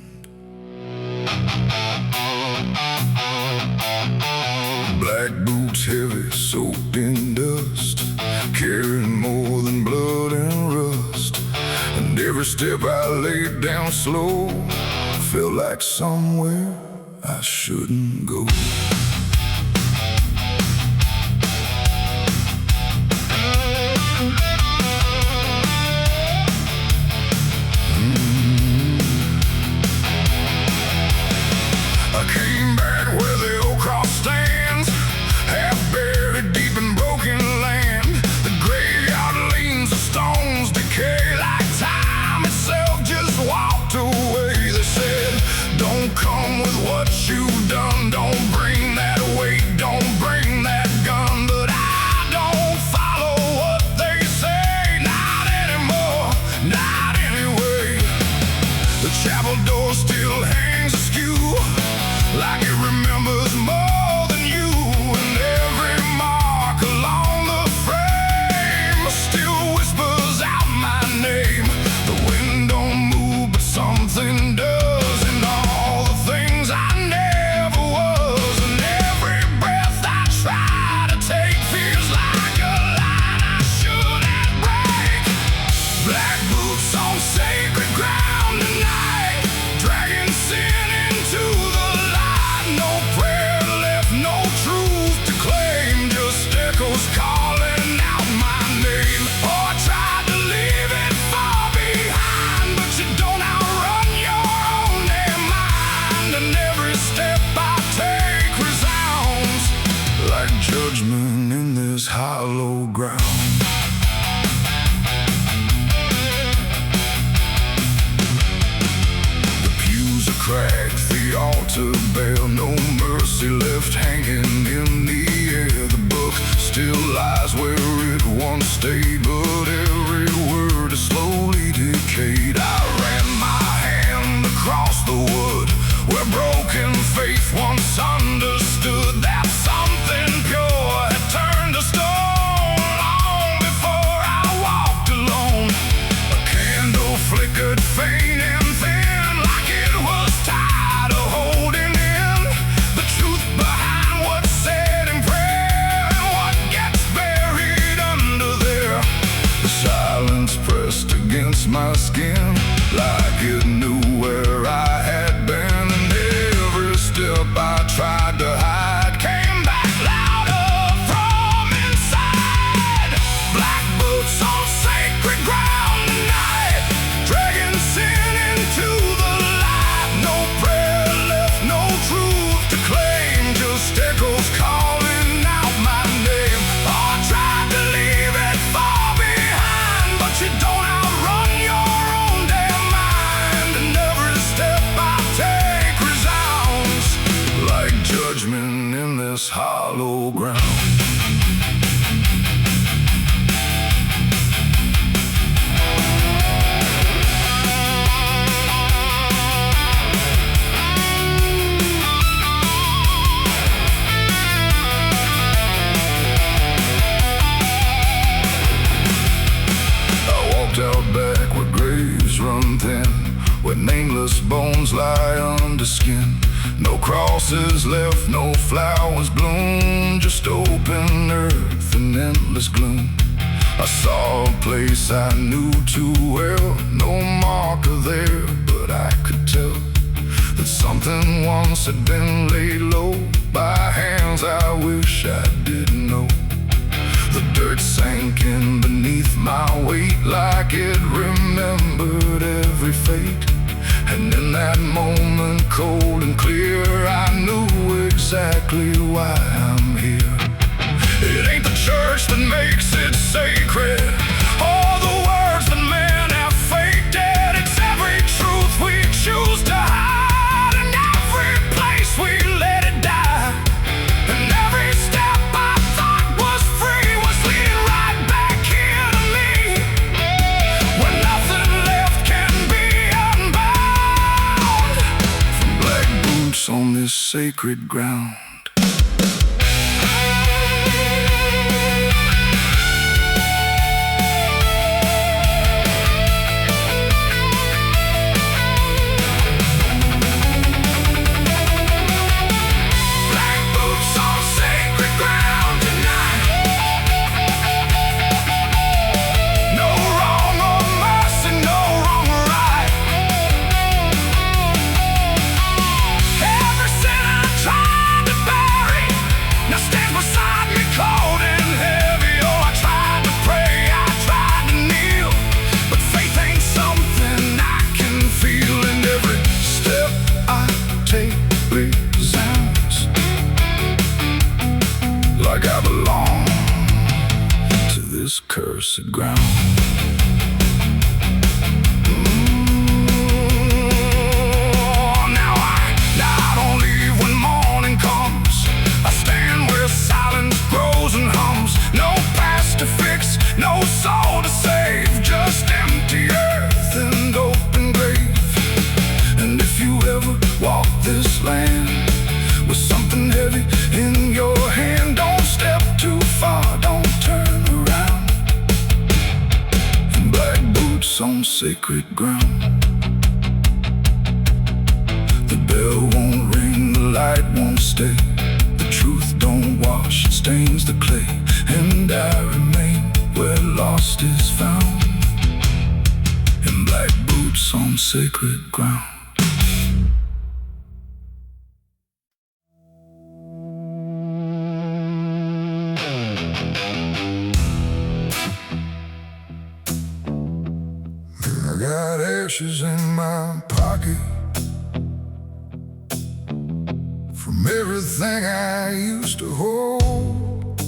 Black boots heavy, soaked in dust, carrying more than blood and rust. And every step I laid down slow felt like somewhere I shouldn't go. I came back where the old cross stands, half buried deep in broken land. The graveyard leans, the stones decay like time itself just walked away. They said, don't come with what you've done, don't bring that weight, don't bring that gun. But I don't follow what they say, not anymore, not anyway. The chapel door still hangs askew, like it remembers more than you. And every mark along the frame still whispers out my name. The wind don't move, but something does, and all the things I never was. And every breath I try to take feels like a line I shouldn't break. Black boots on sacred ground tonight, dragging sin into the light. No prayer left, no truth to claim, just echoes calling out my name. Oh, I tried to leave it far behind, but you don't outrun your own damn mind. And every step I take resounds like judgment in this hollow ground. The pews are cracked, the altar bare, no mercy left hanging in the air. The book still lies where it once stayed, but every word is slowly decayed. I ran my hand across the wood where broken faith once understood that something pure had turned to stone long before I walked alone. A candle flickered faint and thin, like it was tired of holding in the truth behind what's said in prayer and what gets buried under there. The silence pressed against my skin, like it knew where I had been. And every step I tried to hide came back louder from inside. Black boots on sacred ground tonight, dragging sin into the light. No prayer left, no truth to claim, just echoes calling out my name. Oh, I tried to leave it far behind, but you don't outrun your own damn mind. And every step I take resounds like judgment in this hollow ground. I walked out back where graves run thin, where nameless bones lie under skin. No crosses left, no flowers bloom, just open earth and endless gloom. I saw a place I knew too well, no marker there, but I could tell that something once had been laid low by hands I wish I didn't know. The dirt sank in beneath my weight like it remembered every fate. And in that moment, cold and clear, I knew exactly why I'm here. It ain't the church that makes it sacred, or the words that men have faked it. It's every truth we choose to hide, and every place we let it die. And every step I thought was free was leading right back here to me, where nothing left can be unbound. From black boots on this sacred ground. Like I belong to this cursed ground. Now I don't leave when morning comes. I stand where silence grows and hums. No past to fix, no soul to save, just empty earth and open grave. And if you ever walk this land with something heavy in your hand, don't step too far, don't turn around. In black boots on sacred ground. The bell won't ring, the light won't stay. The truth don't wash, it stains the clay. And I remain where lost is found. In black boots on sacred ground. I got ashes in my pocket from everything I used to hold.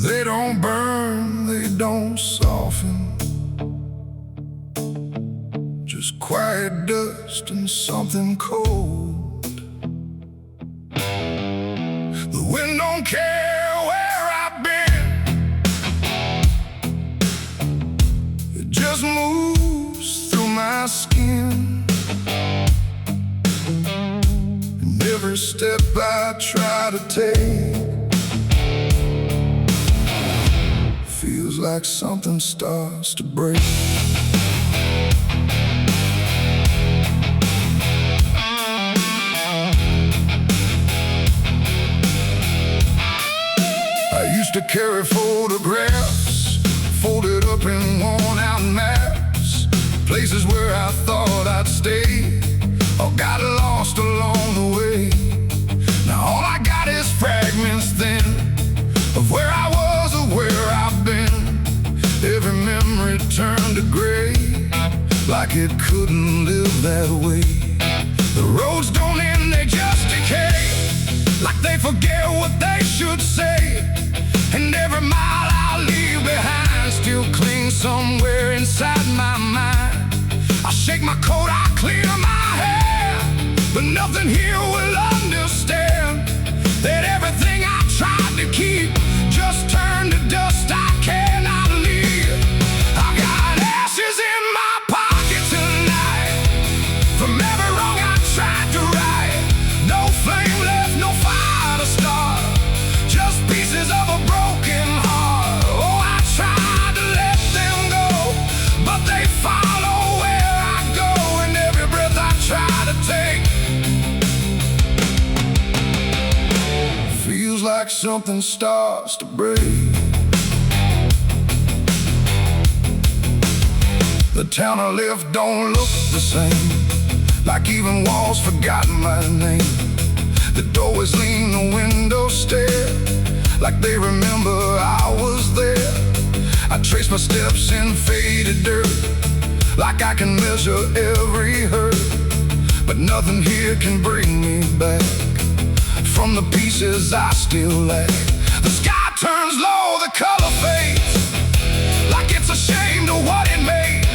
They don't burn, they don't soften, just quiet dust and something cold. The wind don't care where I've been, it just moves through my skin. And every step I try to take feels like something starts to break. I used to carry photographs folded up in worn-out maps, places where I thought I'd stay or got lost along the way. Now all I got is fragments then of where I was or where I've been. Every memory turned to gray, like it couldn't live that way. The roads don't end, they just decay, like they forget what they should say. And every mile I leave behind still clings somewhere inside my mind. I shake my coat, I clear my hair, but nothing here will understand that everything I tried to keep just turned to dust I cannot leave. I got ashes in my pocket tonight from every wrong I tried to right. No flame left, no fire to start, just pieces of a broken heart. Oh, I tried to let them go, but they follow where I go, and every breath I try to take feels like something starts to break. The town I live don't look the same, like even walls forgotten my name. The doorways lean, the windows stare, like they remember I was there. I trace my steps in faded dirt, like I can measure every hurt. But nothing here can bring me back from the pieces I still lack. The sky turns low, the color fades, like it's ashamed of what it made.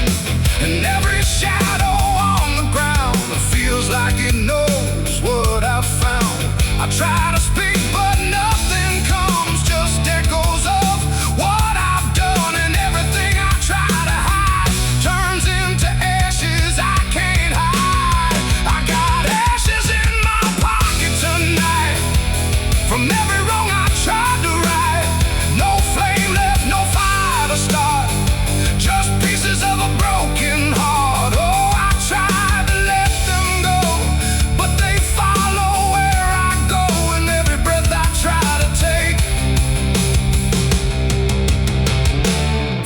And every shadow on the ground feels like it knows what I've found. I try to speak, but nothing comes, just echoes of what I've done. And everything I try to hide turns into ashes I can't hide. I got ashes in my pocket tonight, from every wrong I tried to right. No flame left, no fire to start, just pieces of a broken heart. Oh, I tried to let them go, but they follow where I go. And every breath I try to take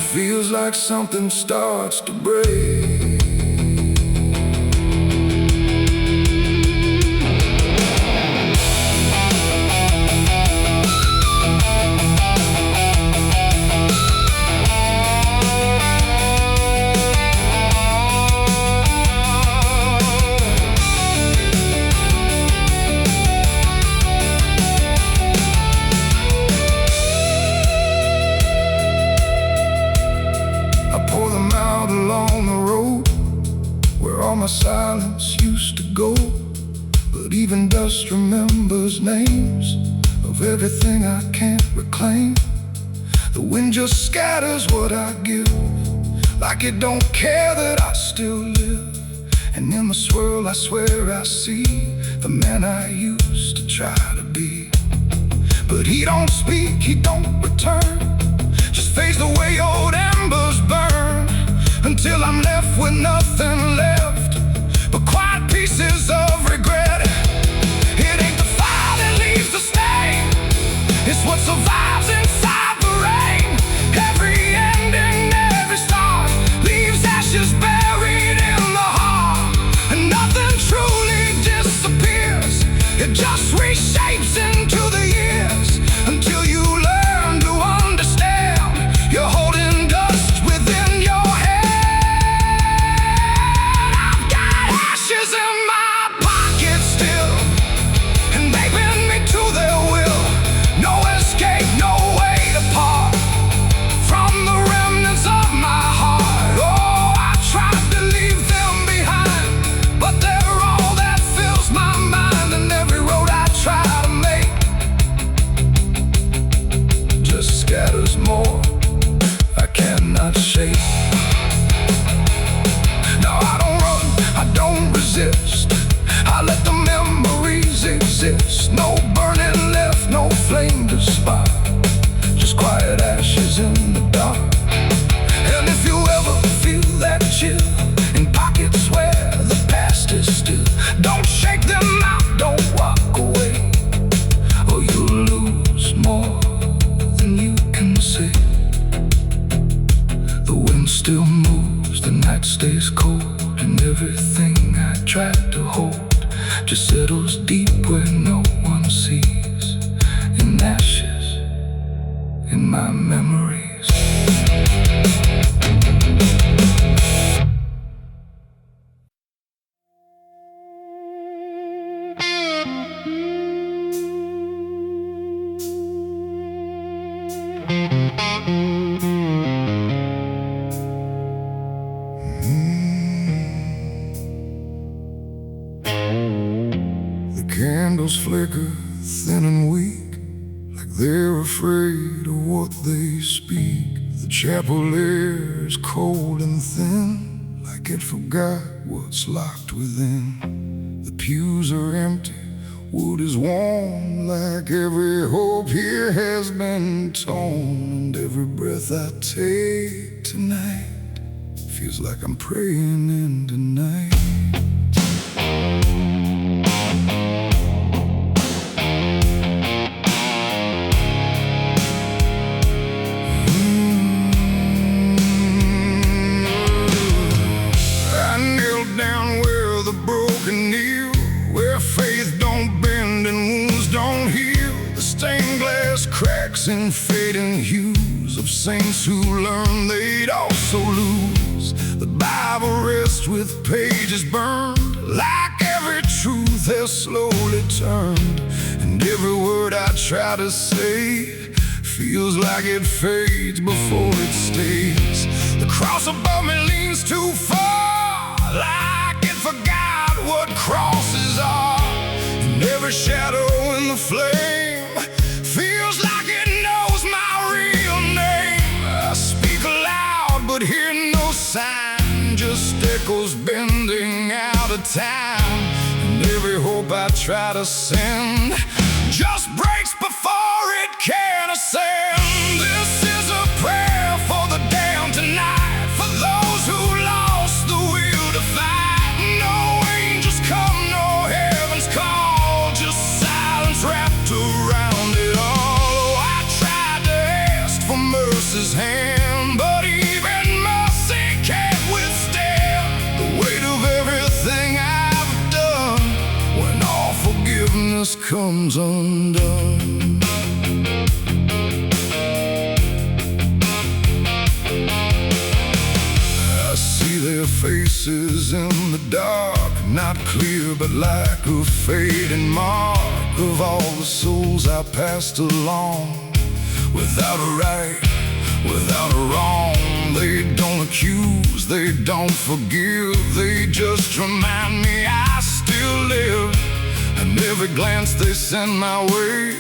feels like something starts to break. All my silence used to go, but even dust remembers names of everything I can't reclaim. The wind just scatters what I give, like it don't care that I still live. And in the swirl I swear I see the man I used to try to be. But he don't speak, he don't return, just fades the way old embers burn, until I'm left with nothing left but quiet pieces of regret. It ain't the fire that leaves the stain, it's what survives inside the rain. Every ending, every start leaves ashes buried in the heart. And nothing truly disappears, it just reshapes into the years, until you learn to understand you're holding dust within your head. Ashes in my pocket still, and they bend me to their will. No escape, no way to part from the remnants of my heart. Oh, I tried to leave them behind, but they're all that fills my mind. And every road I try to make just scatters more I cannot shake. No, I don't run, I don't resist, I let the memories exist. No burning left, no flame to spark, just quiet ashes in the dark. And if you ever feel that chill in pockets where the past is still, don't shake them out, don't walk away, or you'll lose more than you can say. The wind still moves, the night stays cold, and everything I tried to hold just settles deep where no one sees, in ashes, in my memories. Candles flicker thin and weak, like they're afraid of what they speak. The chapel air is cold and thin, like it forgot what's locked within. The pews are empty, wood is warm, like every hope here has been torn. And every breath I take tonight feels like I'm praying into night. saints who learned they'd also lose. The Bible rests with pages burned. Like every truth has slowly turned, and every word I try to say feels like it fades before it stays. The cross above me leans too far, like it forgot what crosses are. And every shadow in the flame feels like it knows my real name. I speak aloud but hear no sign, just echoes bending out of time. And every hope I try to send just breaks before it can ascend. This is a prayer for the damned tonight, for those who lost the will to fight. No angels come, no heaven's call, just silence wrapped around it all. Oh, I tried to ask for mercy's hand, but even mercy can't withstand the weight of everything I've done when all forgiveness comes undone. I see their faces in the dark, not clear but like a fading mark of all the souls I passed along. Without a right, without a wrong, they don't accuse, they don't forgive, they just remind me I still live. And every glance they send my way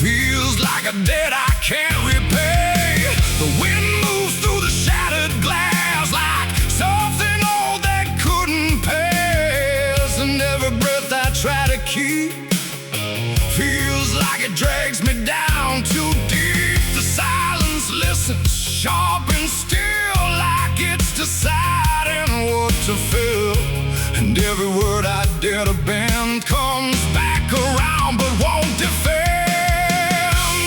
feels like a debt I can't repay. The wind moves through the shattered glass like something old that couldn't pass. And every breath I try to keep feels like it drags me down too deep. The silence listens, sharp and still, like it's deciding what to feel. And every word I dare to bend comes back around but won't defend.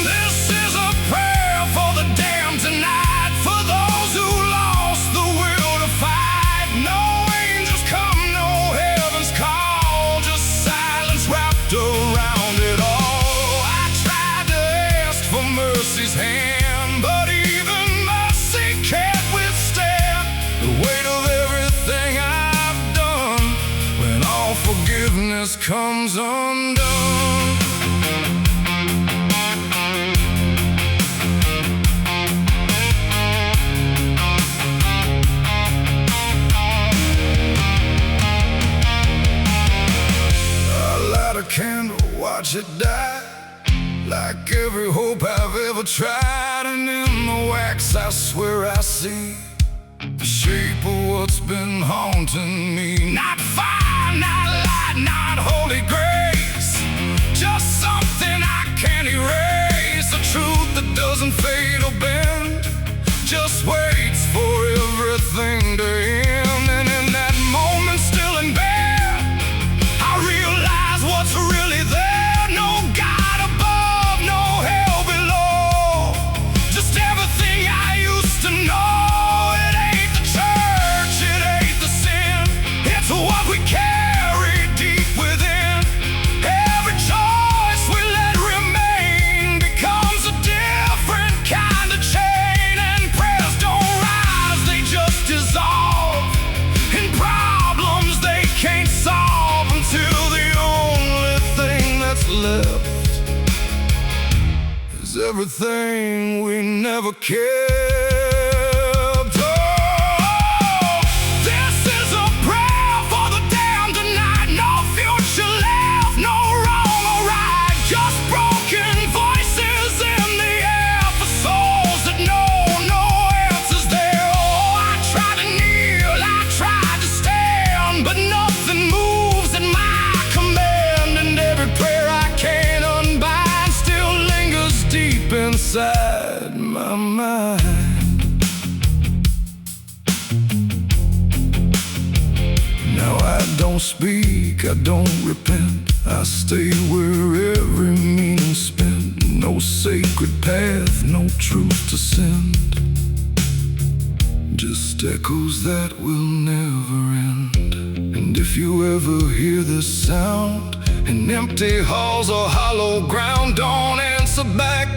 This is a prayer for the damned tonight, for those who lost the will to fight. No angels come, no heaven's call, just silence wrapped around it all. I tried to ask for mercy's hand, but even mercy can't withstand the weight of everything I've done when all forgiveness comes undone. I light a candle, watch it die, like every hope I've ever tried. And in the wax I swear I see the shape of what's been haunting me. Not fire, not light, not holy grace, just something I can't erase. A truth that doesn't fade or bend, just waits for everything to end. And in that moment, still in bed, I realize what's really there. No God above, no hell below, just everything I used to know. What we carry deep within, every choice we let remain becomes a different kind of chain. And prayers don't rise, they just dissolve in problems they can't solve, until the only thing that's left is everything we never cared. Inside my mind, now I don't speak, I don't repent, I stay where every meaning's spent. No sacred path, no truth to send, just echoes that will never end. And if you ever hear this sound in empty halls or hollow ground, don't answer back,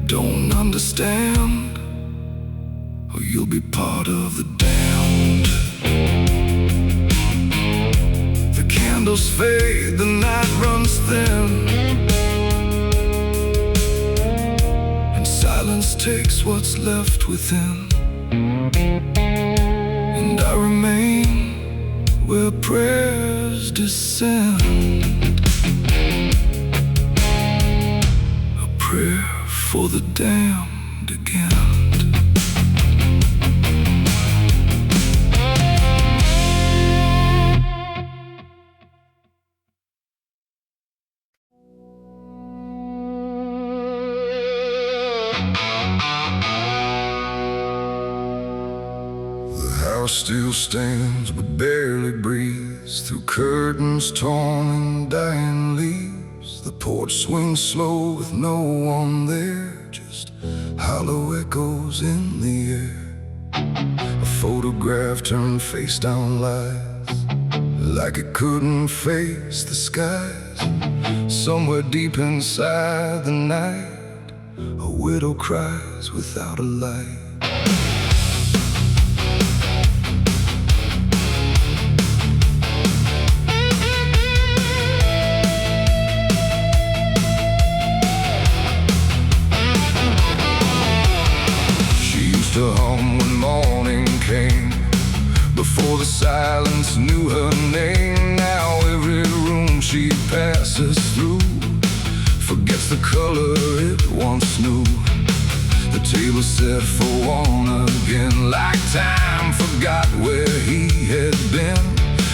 don't understand. you'll be part of the damned. The candles fade, the night runs thin, and silence takes what's left within. And I remain where prayers descend, a prayer for the damned again. The house still stands but barely breathes through curtains torn and dying leaves. The porch swings slow with no one there, just hollow echoes in the air. A photograph turned face down lies, like it couldn't face the skies. Somewhere deep inside the night, a widow cries without a light. To hum when morning came, before the silence knew her name. Now every room she passes through forgets the color it once knew. The table set for one again, like time forgot where he had been.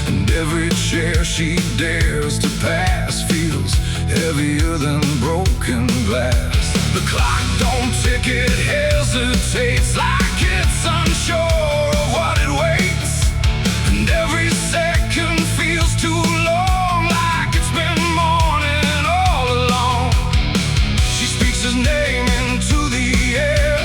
And every chair she dares to pass feels heavier than broken glass. The clock don't tick, it hesitates, like it's unsure of what it waits. And every second feels too long, like it's been morning all along. She speaks his name into the air,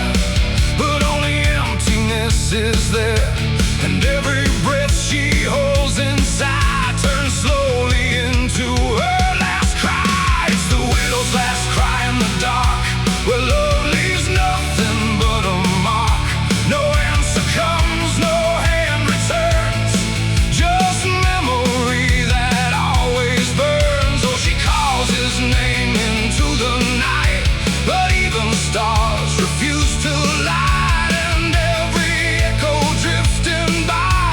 but only emptiness is there. And every breath she holds inside turns slowly into her last cry. It's the widow's last cry in the dark, where love leaves nothing but a mark. No answer comes, no hand returns, just memory that always burns. Oh, she calls his name into the night, but even stars refuse to light. And every echo drifting by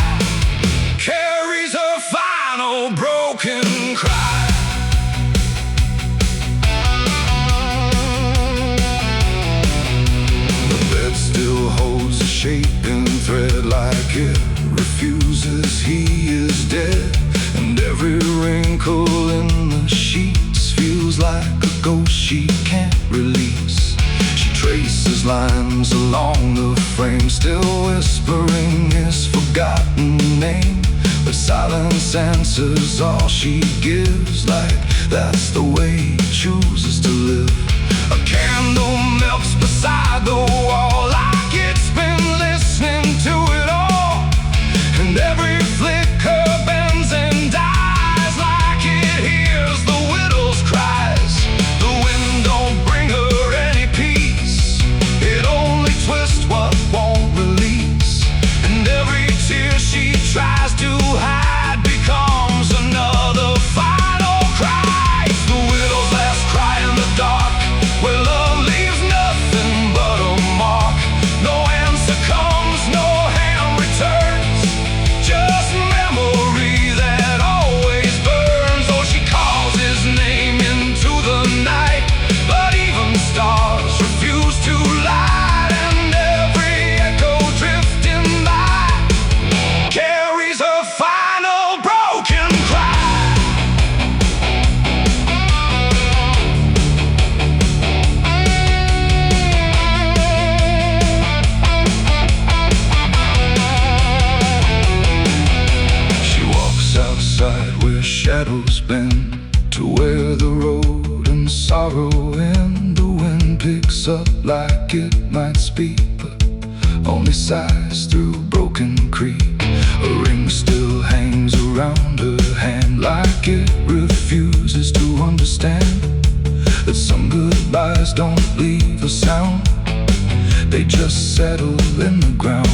carries her final broken cry. Still holds a shaping thread, like it refuses he is dead. And every wrinkle in the sheets feels like a ghost she can't release. She traces lines along the frame, still whispering his forgotten name. But silence answers all she gives, like that's the way he chooses to live. A candle melts beside the wall, like it's been listening to it all. And every flicker bends and dies, like it hears the widow's cries. The wind don't bring her any peace, it only twists what won't release. And every tear she tries to hide becomes another final cry. It's the widow's last cry in the dark, where love leaves nothing but a mark. No answer comes, no hand returns, just memory that always burns. Oh, she calls his name into the night, but even stars refuse to light. And every echo drifting by carries her final broken cry. She walks outside where shadows bend, to where the road and sorrow end. The wind picks up like it might speak, but only sighs through broken creek. A ring still hangs around her hand, like it refuses to understand that some goodbyes don't leave a sound. they just settle in the ground.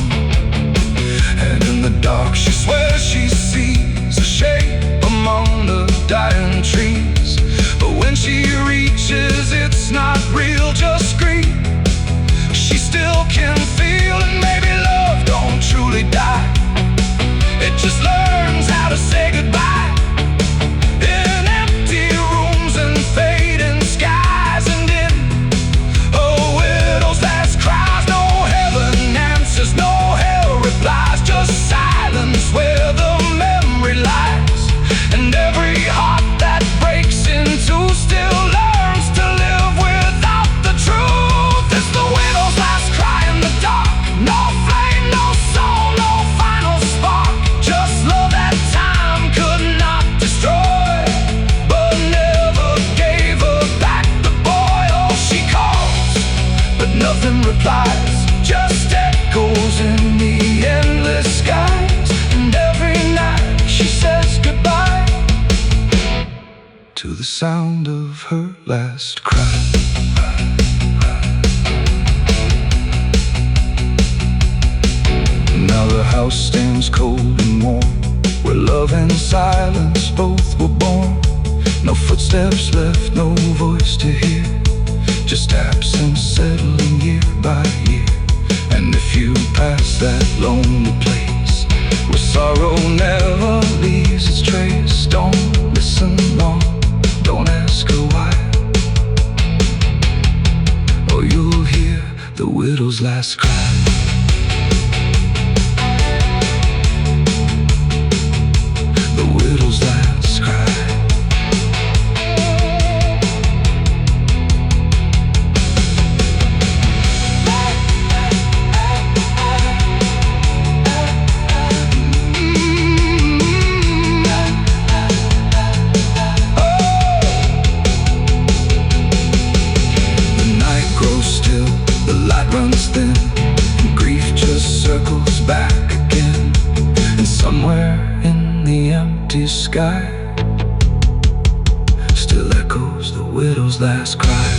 And in the dark she swears she sees a shape among the dying trees. But when she reaches, it's not real, just grief. She still can feel, and maybe love don't truly die. It just learns how to say goodbye. In empty rooms and fading skies, and in a widow's last cries. No heaven answers, no hell replies, just silence where the memory lies. And every heart that breaks in two still learns to live without the truth. It's the widow's last cry in the dark. No flame, no soul, no final spark. Just love that time could not destroy, but never gave her back the boy. Oh, she calls, but nothing replies, just echoes in the endless skies. And every night she says goodbye to the sound of her last cry. Now the house stands cold and warm, where love and silence both were born. No footsteps left, no voice to hear, just absence settling year by year. And if you pass that lonely place where sorrow never leaves its trace, don't listen long, don't ask her why, or you'll hear the widow's last cry. The widow's last cry. Runs thin, and grief just circles back again. And somewhere in the empty sky still echoes the widow's last cry.